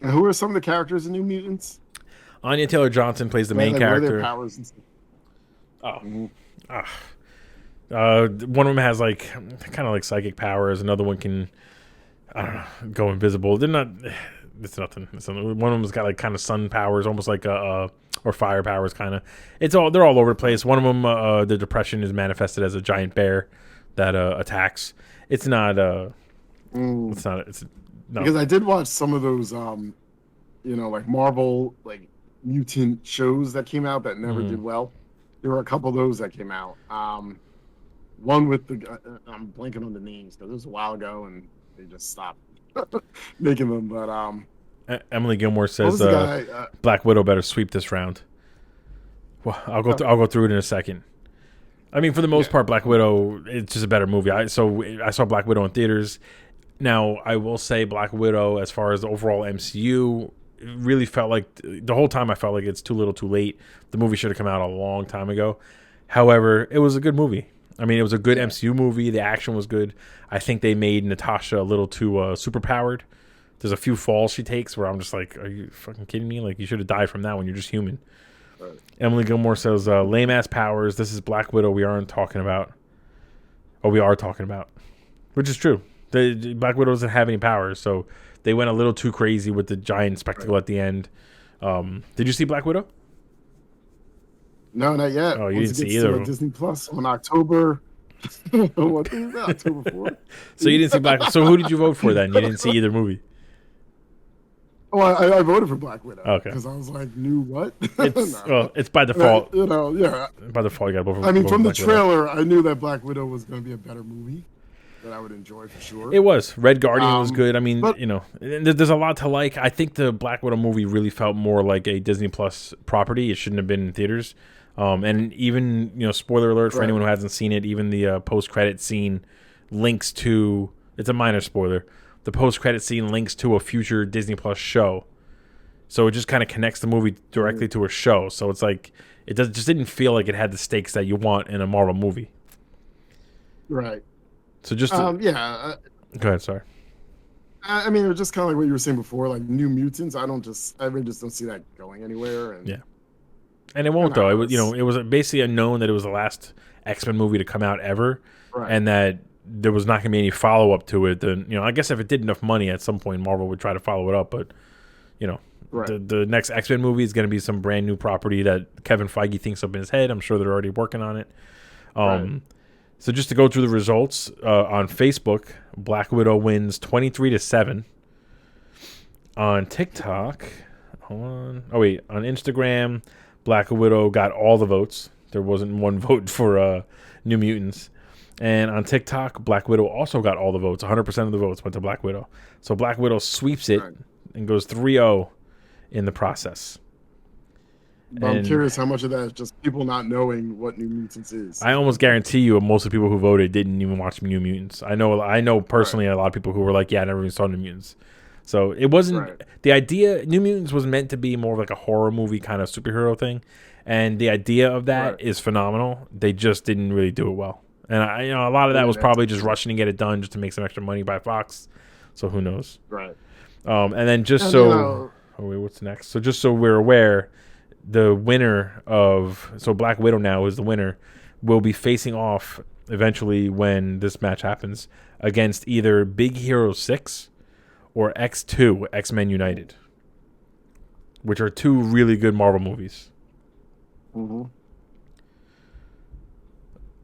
And who are some of the characters in New Mutants? Anya Taylor-Johnson plays the main character. What are their powers and stuff? One of them has like kind of like psychic powers. Another one can, I don't know, go invisible. They're not. It's nothing. One of them's got like kind of sun powers, almost like or fire powers, kind of. They're all over the place. One of them, the depression is manifested as a giant bear that attacks. It's not. It's not. It's no. Because I did watch some of those, like Marvel like mutant shows that came out that never did well. There were a couple of those that came out. One with I'm blanking on the names because it was a while ago and they just stopped making them. But Emily Gilmore says Black Widow better sweep this round. Well, I'll go through it in a second. I mean, for the most part, Black Widow, it's just a better movie. I saw Black Widow in theaters. Now, I will say Black Widow, as far as the overall MCU, really felt like the whole time I felt like it's too little too late. The movie should have come out a long time ago. However, it was a good movie. I mean, it was a good MCU movie. The action was good. I think they made Natasha a little too superpowered. There's a few falls she takes where I'm just like, are you fucking kidding me? Like, you should have died from that one. You're just human. Right. Emily Gilmore says, lame-ass powers. This is Black Widow we are talking about. Which is true. The Black Widow doesn't have any powers, so they went a little too crazy with the giant spectacle at the end. Did you see Black Widow? No, not yet. Oh, you didn't see either. Disney Plus on October. What is that? October 4th. So you didn't see Black Widow. So who did you vote for then? You didn't see either movie. Oh, I voted for Black Widow. Okay. Because I was like, new what? It's by default. Yeah. By default, you got to vote for. I mean, from the trailer, I knew that Black Widow was going to be a better movie that I would enjoy for sure. It was. Red Guardian was good. I mean, there's a lot to like. I think the Black Widow movie really felt more like a Disney Plus property. It shouldn't have been in theaters. And even, spoiler alert for anyone who hasn't seen it, even the post-credit scene links to, it's a minor spoiler, the post-credit scene links to a future Disney Plus show. So it just kind of connects the movie directly to a show. So it's like, just didn't feel like it had the stakes that you want in a Marvel movie. Right. So just go ahead, sorry. I mean, it was just kind of like what you were saying before, like New Mutants. I really just don't see that going anywhere. And, yeah. And it won't, though. It was basically known that it was the last X-Men movie to come out ever, and that there was not going to be any follow-up to it. Then, I guess if it did enough money at some point, Marvel would try to follow it up. But, the next X-Men movie is going to be some brand new property that Kevin Feige thinks up in his head. I'm sure they're already working on it. So just to go through the results on Facebook, Black Widow wins 23-7. On TikTok, on Instagram, Black Widow got all the votes. There wasn't one vote for New Mutants. And on TikTok, Black Widow also got all the votes. 100% of the votes went to Black Widow. So Black Widow sweeps it and goes 3-0 in the process. But I'm curious how much of that is just people not knowing what New Mutants is. I almost guarantee you most of the people who voted didn't even watch New Mutants. I know personally a lot of people who were like, yeah, I never even saw New Mutants. So it wasn't the idea. New Mutants was meant to be more of like a horror movie kind of superhero thing, and the idea of that is phenomenal. They just didn't really do it well, and a lot of that was probably just rushing to get it done just to make some extra money by Fox. So who knows? Right. And then oh wait, what's next? So just so we're aware, the winner Black Widow now is the winner, will be facing off eventually when this match happens against either Big Hero 6 or X2, X-Men United, which are two really good Marvel movies. Mm-hmm.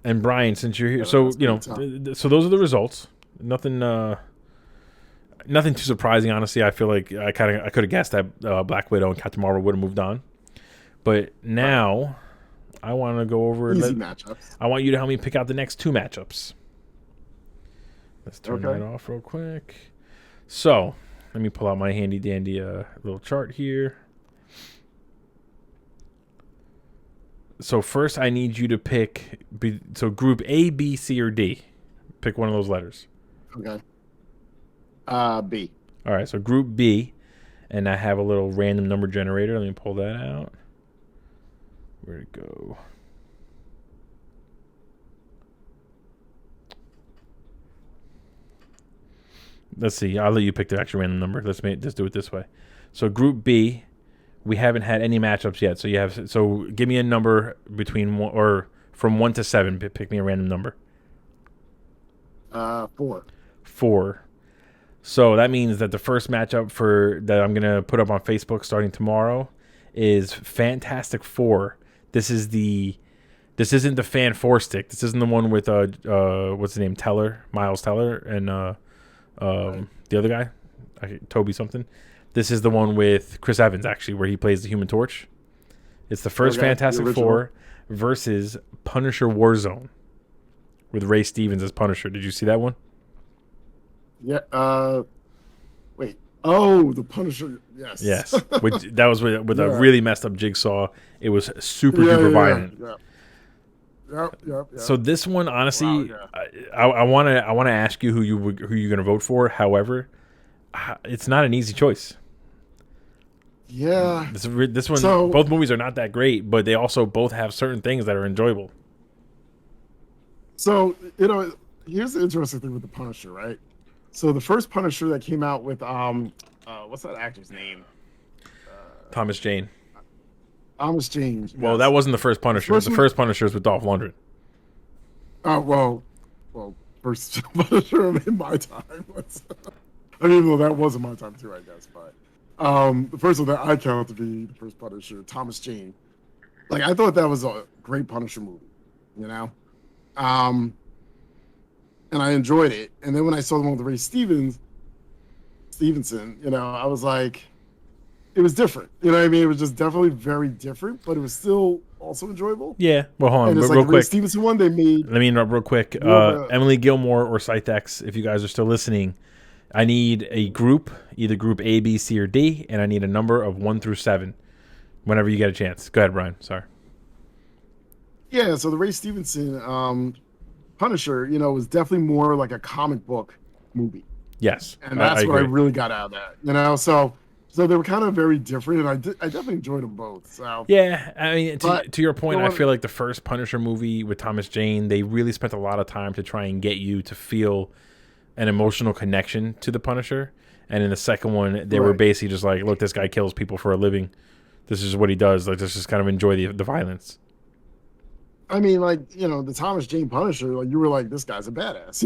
And Brian, since you're here, so so those are the results. Nothing too surprising, honestly. I feel like I could have guessed that Black Widow and Captain Marvel would have moved on. But now, I want to go over easy matchups. I want you to help me pick out the next two matchups. Let's turn that off real quick. So, let me pull out my handy dandy little chart here. So first, I need you to pick. So group A, B, C, or D. Pick one of those letters. Okay. B. All right. So group B, and I have a little random number generator. Let me pull that out. Where'd it go? Let's see. I'll let you pick the actual random number. Let's do it this way. So Group B, we haven't had any matchups yet. So give me a number between from 1 to 7. Pick me a random number. 4. 4. So that means that the first matchup that I'm gonna put up on Facebook starting tomorrow is Fantastic Four. This isn't the Fan 4 stick. This isn't the one with what's the name? Miles Teller, and the other guy, Toby something. This is the one with Chris Evans, actually, where he plays the Human Torch. It's the first Fantastic Four versus Punisher Warzone with Ray Stevens as Punisher. Did you see that one? Yeah. Wait. Oh, the Punisher. Yes. Yes. That was with a really messed up Jigsaw. It was super duper violent. Yep. So this one, honestly, I want to ask you who you're going to vote for. However, it's not an easy choice. Yeah. This one, both movies are not that great, but they also both have certain things that are enjoyable. So, here's the interesting thing with the Punisher, right? So the first Punisher that came out with what's that actor's name? Thomas Jane. Thomas Jane. Yes. Well, that wasn't the first Punisher. The first Punisher is with Dolph Lundgren. Oh, well, first Punisher in my time. I mean, well, that wasn't my time too, I guess. But the first one that I count to be the first Punisher, Thomas Jane. Like, I thought that was a great Punisher movie, and I enjoyed it. And then when I saw the one with Ray Stevenson, I was like, it was different. You know what I mean? It was just definitely very different, but it was still also enjoyable. Yeah. Well, hold on. And it's real like the quick. Ray Stevenson one they made. Let me interrupt real quick. Emily Gilmore or Scythex, if you guys are still listening, I need a group, either group A, B, C, or D, and I need a number of 1 through 7 whenever you get a chance. Go ahead, Brian. Sorry. Yeah, so the Ray Stevenson Punisher, was definitely more like a comic book movie. Yes. And that's what I really got out of that, So they were kind of very different, and I definitely enjoyed them both. So yeah, I mean, to your point, I feel like the first Punisher movie with Thomas Jane, they really spent a lot of time to try and get you to feel an emotional connection to the Punisher. And in the second one, they were basically just like, look, this guy kills people for a living. This is what he does. Like, let's just kind of enjoy the violence. I mean, the Thomas Jane Punisher, like, you were like, this guy's a badass.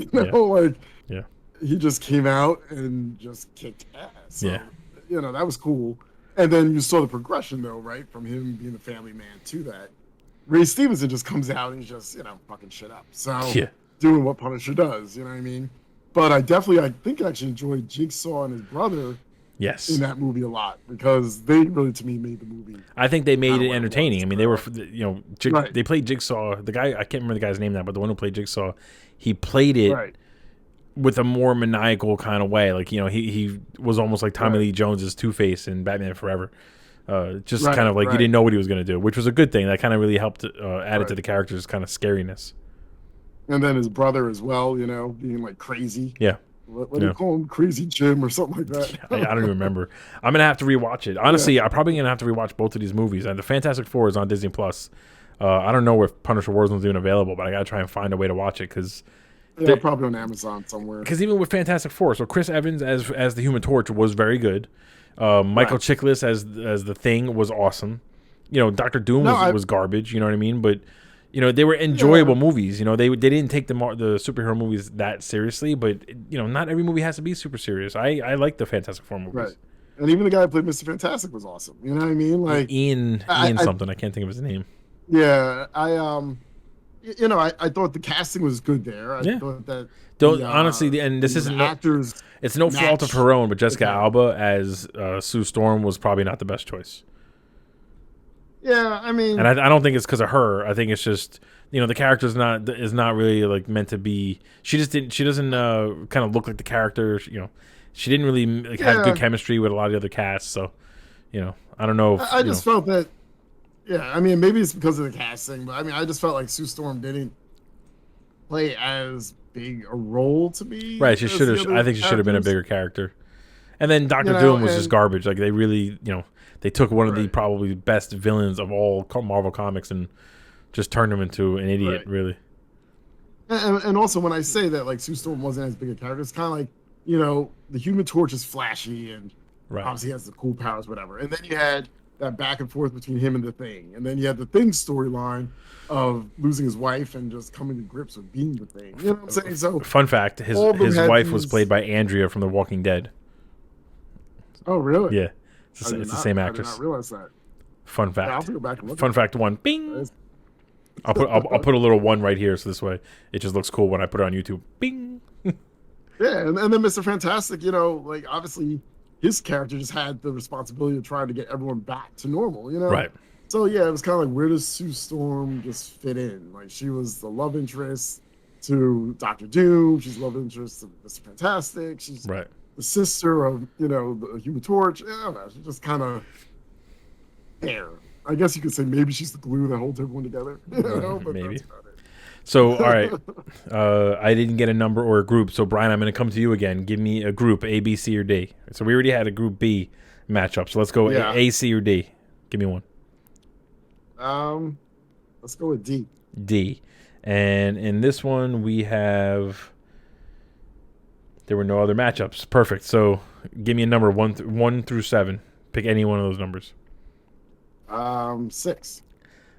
Yeah. He just came out and just kicked ass. So, yeah. That was cool. And then you saw the progression, though, right? From him being the family man to that. Ray Stevenson just comes out and he's just, fucking shit up. So, doing what Punisher does, you know what I mean? But I think I actually enjoyed Jigsaw and his brother in that movie a lot, because they really, to me, made the movie. I think they made it entertaining. I mean, they were, they played Jigsaw. The guy, I can't remember the guy's name now, but the one who played Jigsaw, he played it with a more maniacal kind of way. Like, he was almost like Tommy Right. Lee Jones's Two-Face in Batman Forever. Just Right, kind of like you right. didn't know what he was going to do, which was a good thing. That kind of really helped add Right. to the character's kind of scariness. And then his brother as well, being like crazy. Yeah. What do you call him? Crazy Jim or something like that. I don't even remember. I'm going to have to rewatch it. Honestly, I'm probably going to have to rewatch both of these movies. And the Fantastic Four is on Disney Plus. I don't know if Punisher Warzone's even available, but I got to try and find a way to watch it because Yeah, probably on Amazon somewhere. Because even with Fantastic Four, so Chris Evans as the Human Torch was very good. Michael Chiklis as the Thing was awesome. Doctor Doom was garbage. You know what I mean? But they were enjoyable movies. They didn't take the superhero movies that seriously. But not every movie has to be super serious. I like the Fantastic Four movies. Right. And even the guy who played Mr. Fantastic was awesome. You know what I mean? Like Ian something. I can't think of his name. Yeah, I thought the casting was good there. I thought that honestly, and this isn't actors. It's no fault of her own, but Jessica Alba as Sue Storm was probably not the best choice. Yeah, I mean, and I don't think it's because of her. I think it's just the character is not really like meant to be. She doesn't kind of look like the character. She didn't really have good chemistry with a lot of the other casts. So I don't know. I just felt that. Yeah, I mean, maybe it's because of the casting, but I mean, I just felt like Sue Storm didn't play as big a role to me. Right, she should have. I think she should have been a bigger character. And then Doctor Doom was just garbage. Like they really, they took one of the probably best villains of all Marvel comics and just turned him into an idiot. Really. And also, when I say that, like Sue Storm wasn't as big a character, it's kind of like the Human Torch is flashy and obviously has the cool powers, whatever. And then you had that back and forth between him and the Thing, and then you had the Thing storyline of losing his wife and just coming to grips with being the Thing. You know what I'm saying? So, fun fact: his wife was played by Andrea from The Walking Dead. Oh, really? Yeah, it's the same actress. I did not realize that. Fun fact. Yeah, I'll have to go back and look. Fun fact one. Bing. I'll put a little one right here, so this way it just looks cool when I put it on YouTube. Bing. Yeah, and then Mr. Fantastic, like obviously his character just had the responsibility of trying to get everyone back to normal, Right. So yeah, it was kind of like, where does Sue Storm just fit in? Like she was the love interest to Doctor Doom, she's love interest to Mr. Fantastic, she's the sister of the Human Torch. I don't know, she's just kind of there. I guess you could say maybe she's the glue that holds everyone together. But maybe. That's about it. So, all right. I didn't get a number or a group. So, Brian, I'm going to come to you again. Give me a group, A, B, C, or D. So, we already had a group B matchup. So, let's go A, C, or D. Give me one. Let's go with D. D. And in this one, we have... There were no other matchups. Perfect. So, give me a number 1 through 7. Pick any one of those numbers. 6.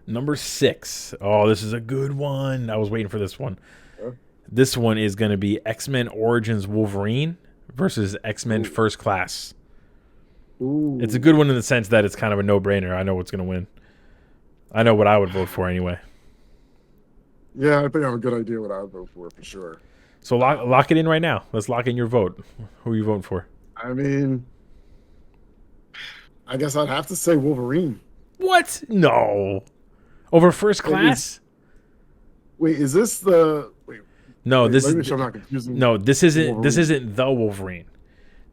Number 6. Oh, this is a good one. I was waiting for this one. Sure. This one is going to be X-Men Origins Wolverine versus X-Men First Class. Ooh. It's a good one in the sense that it's kind of a no-brainer. I know what's going to win. I know what I would vote for anyway. Yeah, I think I have a good idea what I would vote for sure. So lock it in right now. Let's lock in your vote. Who are you voting for? I mean, I guess I'd have to say Wolverine. What? No. Over First Class? Wait, is this the... No, this is... Make sure I'm not confusing. No, this isn't Wolverine. This isn't the Wolverine.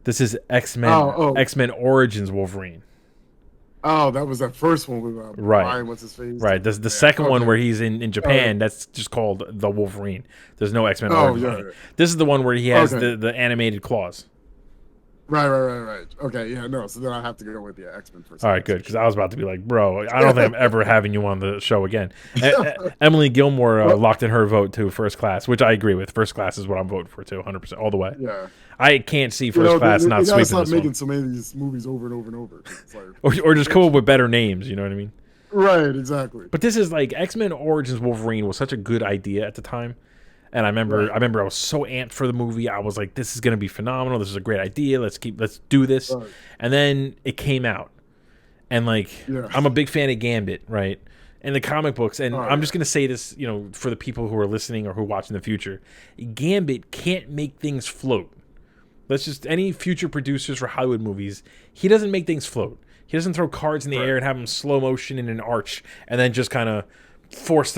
This is X-Men X-Men Origins Wolverine. Oh, that was that first one with Brian, what's his face? Right. The second one where he's in Japan, that's just called the Wolverine. There's no X-Men Origins. Yeah. This is the one where he has the animated claws. Right. Okay, yeah, no. So then I have to go with the X-Men first. All right, good, because I was about to be like, bro, I don't think I'm ever having you on the show again. Emily Gilmore locked in her vote to First Class, which I agree with. First Class is what I'm voting for too, 100%, all the way. Yeah. I can't see First Class not sweeping this one. Stop making so many of these movies over and over and over. Like, or just come up with better names. You know what I mean? Right. Exactly. But this is like X-Men Origins Wolverine was such a good idea at the time. And I remember I was so amped for the movie. I was like, this is going to be phenomenal. This is a great idea. Let's do this. Right. And then it came out. And I'm a big fan of Gambit, right? And the comic books. And I'm just going to say this, for the people who are listening or who watch in the future. Gambit can't make things float. Any future producers for Hollywood movies, he doesn't make things float. He doesn't throw cards in the air and have them slow motion in an arch and then just kind of force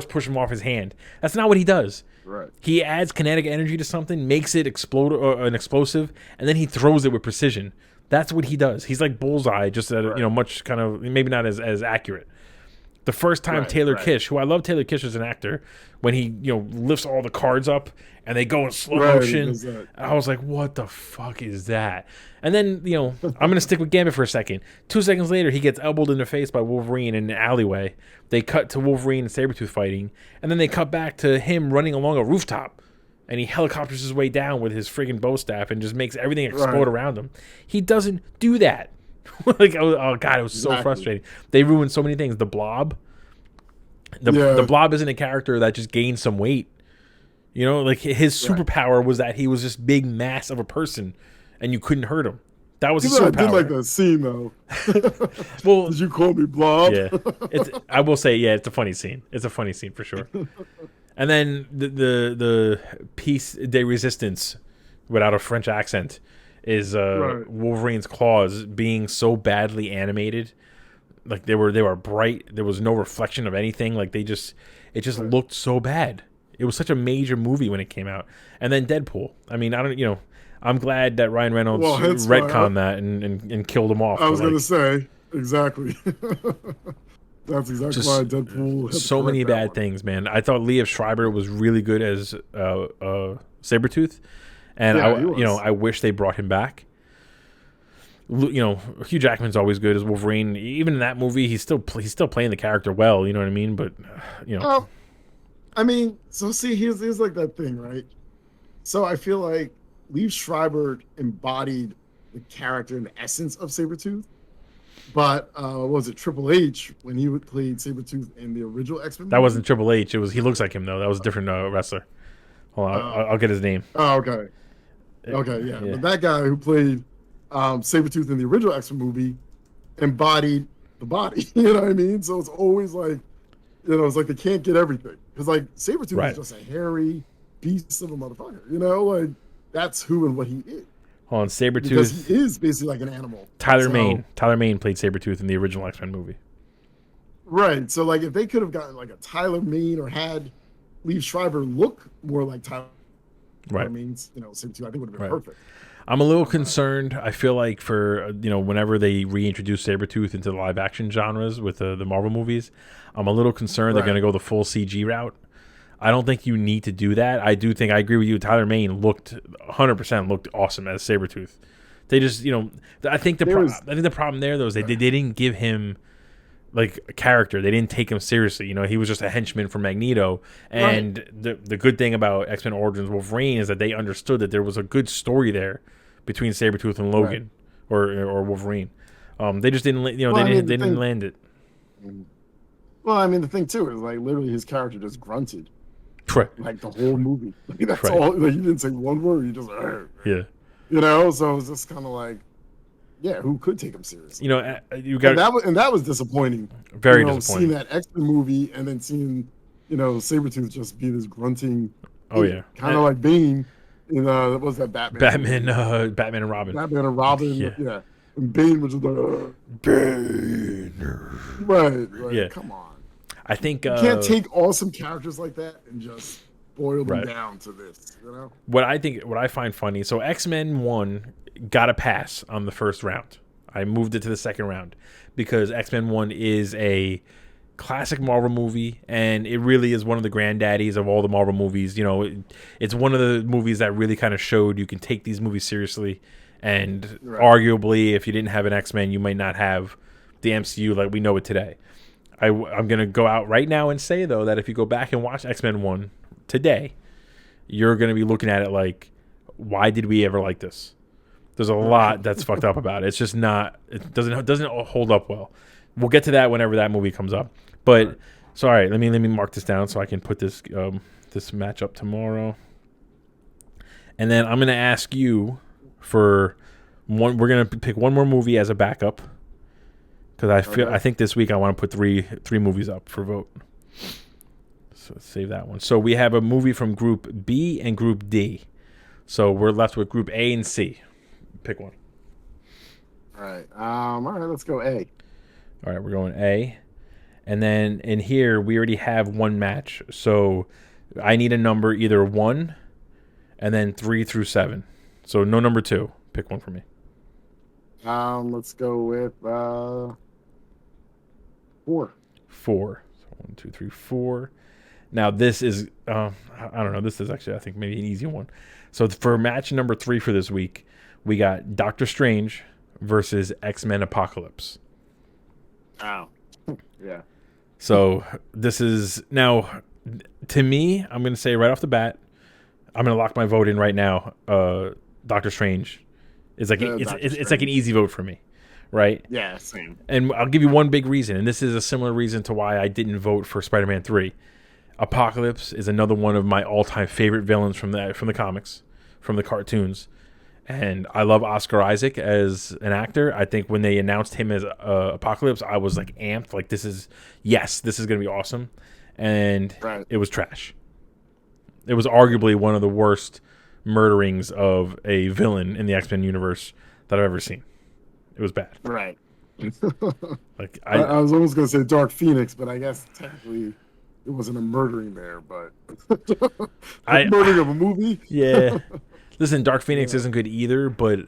push him off his hand. That's not what he does. Right. He adds kinetic energy to something, makes it explode or an explosive, and then he throws it with precision. That's what he does. He's like Bullseye, just at much kind of maybe not as accurate. The first time Taylor Kitsch, who I love Taylor Kitsch as an actor, when he lifts all the cards up and they go in slow motion, I was like, what the fuck is that? And then I'm gonna stick with Gambit for a second. 2 seconds later, he gets elbowed in the face by Wolverine in an alleyway. They cut to Wolverine and Sabretooth fighting, and then they cut back to him running along a rooftop, and he helicopters his way down with his friggin' bow staff and just makes everything explode around him. He doesn't do that. Like, oh god, it was so frustrating. They ruined so many things. The Blob. The Blob isn't a character that just gained some weight. Like his superpower was that he was this big mass of a person, and you couldn't hurt him. That was his superpower. I did like that scene though. Well, did you call me Blob? Yeah, I will say, it's a funny scene. It's a funny scene for sure. And then the piece de resistance, without a French accent, is Wolverine's claws being so badly animated. Like they were bright. There was no reflection of anything. Like it just looked so bad. It was such a major movie when it came out. And then Deadpool. I mean, I'm glad that Ryan Reynolds retconned that and killed him off. I was gonna say exactly. That's exactly why Deadpool. So many bad things, man. I thought Liev Schreiber was really good as Sabretooth, and I wish they brought him back. Hugh Jackman's always good as Wolverine. Even in that movie, he's still playing the character well. You know what I mean? But I mean, so see, here's like that thing, right? So I feel like Liev Schreiber embodied the character and the essence of Sabretooth. But was it Triple H when he played Sabretooth in the original X-Men movie? That wasn't Triple H. He looks like him though. That was a different wrestler. Hold on, I'll get his name. Oh, okay. Okay, yeah. But that guy who played Sabretooth in the original X-Men movie embodied the body. You know what I mean? So it's always like, it's like they can't get everything. Because like Sabretooth is just a hairy beast of a motherfucker. Like that's who and what he is. Hold on, Sabretooth. Because he is basically like an animal. Tyler Mane played Sabretooth in the original X-Men movie. Right. So like if they could have gotten like a Tyler Mane or had Liev Schreiber look more like Tyler Mane, Sabretooth, I think would have been perfect. I'm a little concerned. I feel like for whenever they reintroduce Sabretooth into the live action genres with the Marvel movies, I'm a little concerned they're going to go the full CG route. I don't think you need to do that. I agree with you. Tyler Mane looked 100% looked awesome as Sabretooth. They just, I think the problem there though is they didn't give him like a character. They didn't take him seriously. He was just a henchman for Magneto. And the good thing about X-Men Origins Wolverine is that they understood that there was a good story there between Sabretooth and Logan or Wolverine. They just didn't, they didn't land it. Well, I mean, the thing too is like literally his character just grunted. Right. Like the whole movie. Like, that's all. Like, he didn't say one word. He just So it was just kind of like, who could take him seriously? You got that was disappointing. Very disappointing. Seeing that X-Men movie and then seeing Sabretooth just be this grunting. Kind of like Bane in what was that Batman and Robin. Batman and Robin. Yeah. And Bane was just like Bane. Right. Yeah. Come on. I think you can't take awesome characters like that and just boil them down to this. What I find funny. So X-Men 1 got a pass on the first round. I moved it to the second round because X-Men 1 is a classic Marvel movie, and it really is one of the granddaddies of all the Marvel movies. It's one of the movies that really kind of showed you can take these movies seriously, and arguably, if you didn't have an X-Men, you might not have the MCU like we know it today. I'm going to go out right now and say, though, that if you go back and watch X-Men 1 today, you're going to be looking at it like, why did we ever like this? There's a lot that's fucked up about it. It's just not, it doesn't hold up well. We'll get to that whenever that movie comes up. But, sorry, let me mark this down so I can put this this match up tomorrow. And then I'm going to ask you for one, we're going to pick one more movie as a backup. Because I think this week I want to put three movies up for vote. So let's save that one. So we have a movie from Group B and Group D. So we're left with Group A and C. Pick one. All right. Let's go A. All right, we're going A. And then in here, we already have one match. So I need a number, either 1 and then 3 through 7. So no number 2. Pick one for me. Let's go with 4. 4. So 1, 2, 3, 4. Now this is, I don't know. This is actually, I think, maybe an easy one. So for match number 3 for this week, we got Doctor Strange versus X-Men Apocalypse. Oh, yeah. So this is, now, to me, I'm going to say right off the bat, I'm going to lock my vote in right now. Doctor Strange is like, it's like an easy vote for me, right? Yeah, same. And I'll give you one big reason, and this is a similar reason to why I didn't vote for Spider-Man 3. Apocalypse is another one of my all-time favorite villains from the comics, from the cartoons. And I love Oscar Isaac as an actor. I think when they announced him as Apocalypse, I was like amped. Like, this is going to be awesome. And It was trash. It was arguably one of the worst murderings of a villain in the X-Men universe that I've ever seen. It was bad. Right. Like I was almost going to say Dark Phoenix, but I guess technically it wasn't a murdering there, but murdering of a movie. Yeah. Listen, Dark Phoenix isn't good either, but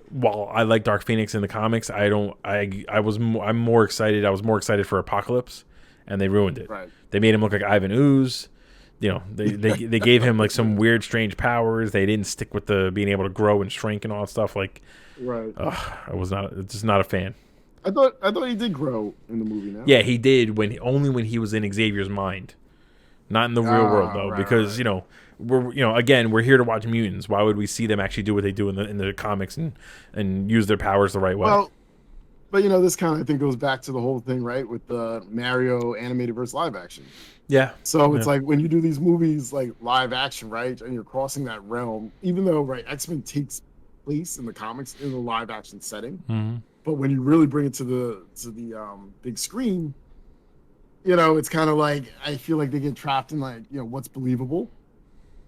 while I like Dark Phoenix in the comics, I'm more excited. I was more excited for Apocalypse, and they ruined it. Right. They made him look like Ivan Ooze. You know, they gave him like some weird, strange powers. They didn't stick with the being able to grow and shrink and all that stuff. Like, right. I was just not a fan. I thought he did grow in the movie now. Yeah, he did only when he was in Xavier's mind, not in the real world though, because you know we're here to watch mutants. Why would we see them actually do what they do in the comics and use their powers the right way? Well, but this kind of, I think, goes back to the whole thing, right, with the Mario animated versus live action. Yeah. So it's like when you do these movies like live action, right, and you're crossing that realm, even though X-Men takes place in the comics in the live action setting. Mm-hmm. But when you really bring it to the big screen, it's kind of like, I feel like they get trapped in like, what's believable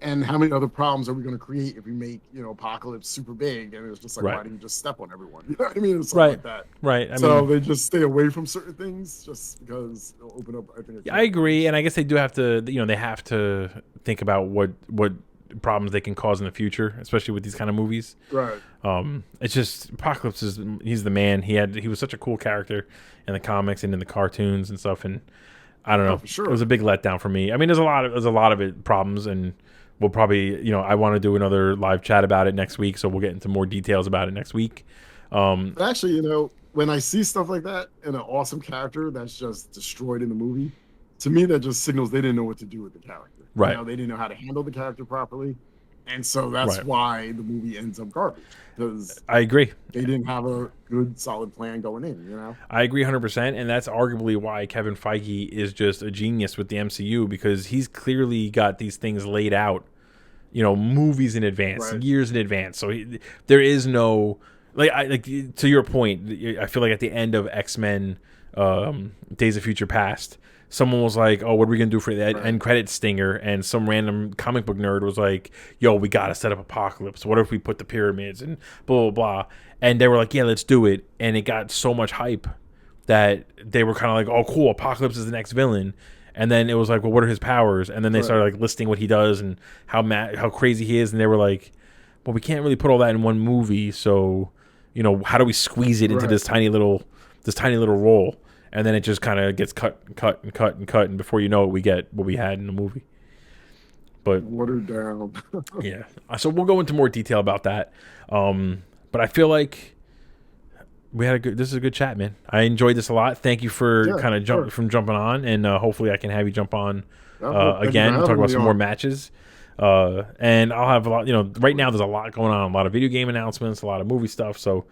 and how many other problems are we going to create if we make, Apocalypse super big, and it's just like, why didn't you just step on everyone? You know what I mean? It's something like that. Right. So they just stay away from certain things just because it'll open up, I think. I agree. And I guess they do have to, they have to think about what problems they can cause in the future, especially with these kind of movies. Right. It's just Apocalypse he's the man. He was such a cool character in the comics and in the cartoons and stuff, and I don't know. For sure. It was a big letdown for me. I mean, there's a lot of it problems, and we'll probably, I want to do another live chat about it next week, so we'll get into more details about it next week. But actually, when I see stuff like that and an awesome character that's just destroyed in the movie, to me that just signals they didn't know what to do with the character. Right. They didn't know how to handle the character properly. And so that's why the movie ends up garbage. Because I agree. They didn't have a good, solid plan going in, I agree 100%. And that's arguably why Kevin Feige is just a genius with the MCU, because he's clearly got these things laid out, movies in advance, years in advance. So there is no, to your point, I feel like at the end of X-Men Days of Future Past, someone was like, oh, what are we going to do for that end credit stinger? And some random comic book nerd was like, yo, we got to set up Apocalypse. What if we put the pyramids and blah, blah, blah. And they were like, yeah, let's do it. And it got so much hype that they were kind of like, oh, cool, Apocalypse is the next villain. And then it was like, well, what are his powers? And then they started like listing what he does and how crazy he is. And they were like, well, we can't really put all that in one movie. So, how do we squeeze it into this tiny little role? And then it just kind of gets cut, and before you know it, we get what we had in the movie. But watered down. Yeah. So we'll go into more detail about that. But I feel like this is a good chat, man. I enjoyed this a lot. Thank you for jumping on, and hopefully I can have you jump on again and talk about some more matches. And I'll have a lot. Right now there's a lot going on, a lot of video game announcements, a lot of movie stuff. So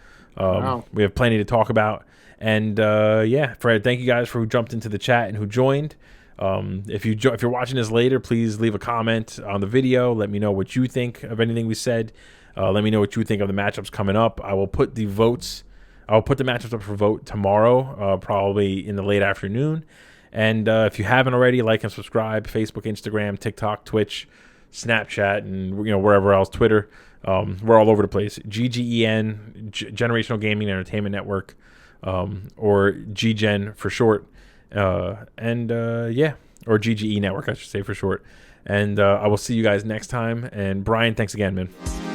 we have plenty to talk about. And Fred, thank you guys for who jumped into the chat and who joined. If you're watching this later, please leave a comment on the video. Let me know what you think of anything we said. Let me know what you think of the matchups coming up. I will put the matchups up for vote tomorrow, probably in the late afternoon. And if you haven't already, like and subscribe. Facebook, Instagram, TikTok, Twitch, Snapchat, and wherever else, Twitter. We're all over the place. GGEN, Generational Gaming Entertainment Network. Or GGEN for short. Yeah, or GGE Network, I should say for short. And I will see you guys next time. And Brian, thanks again, man.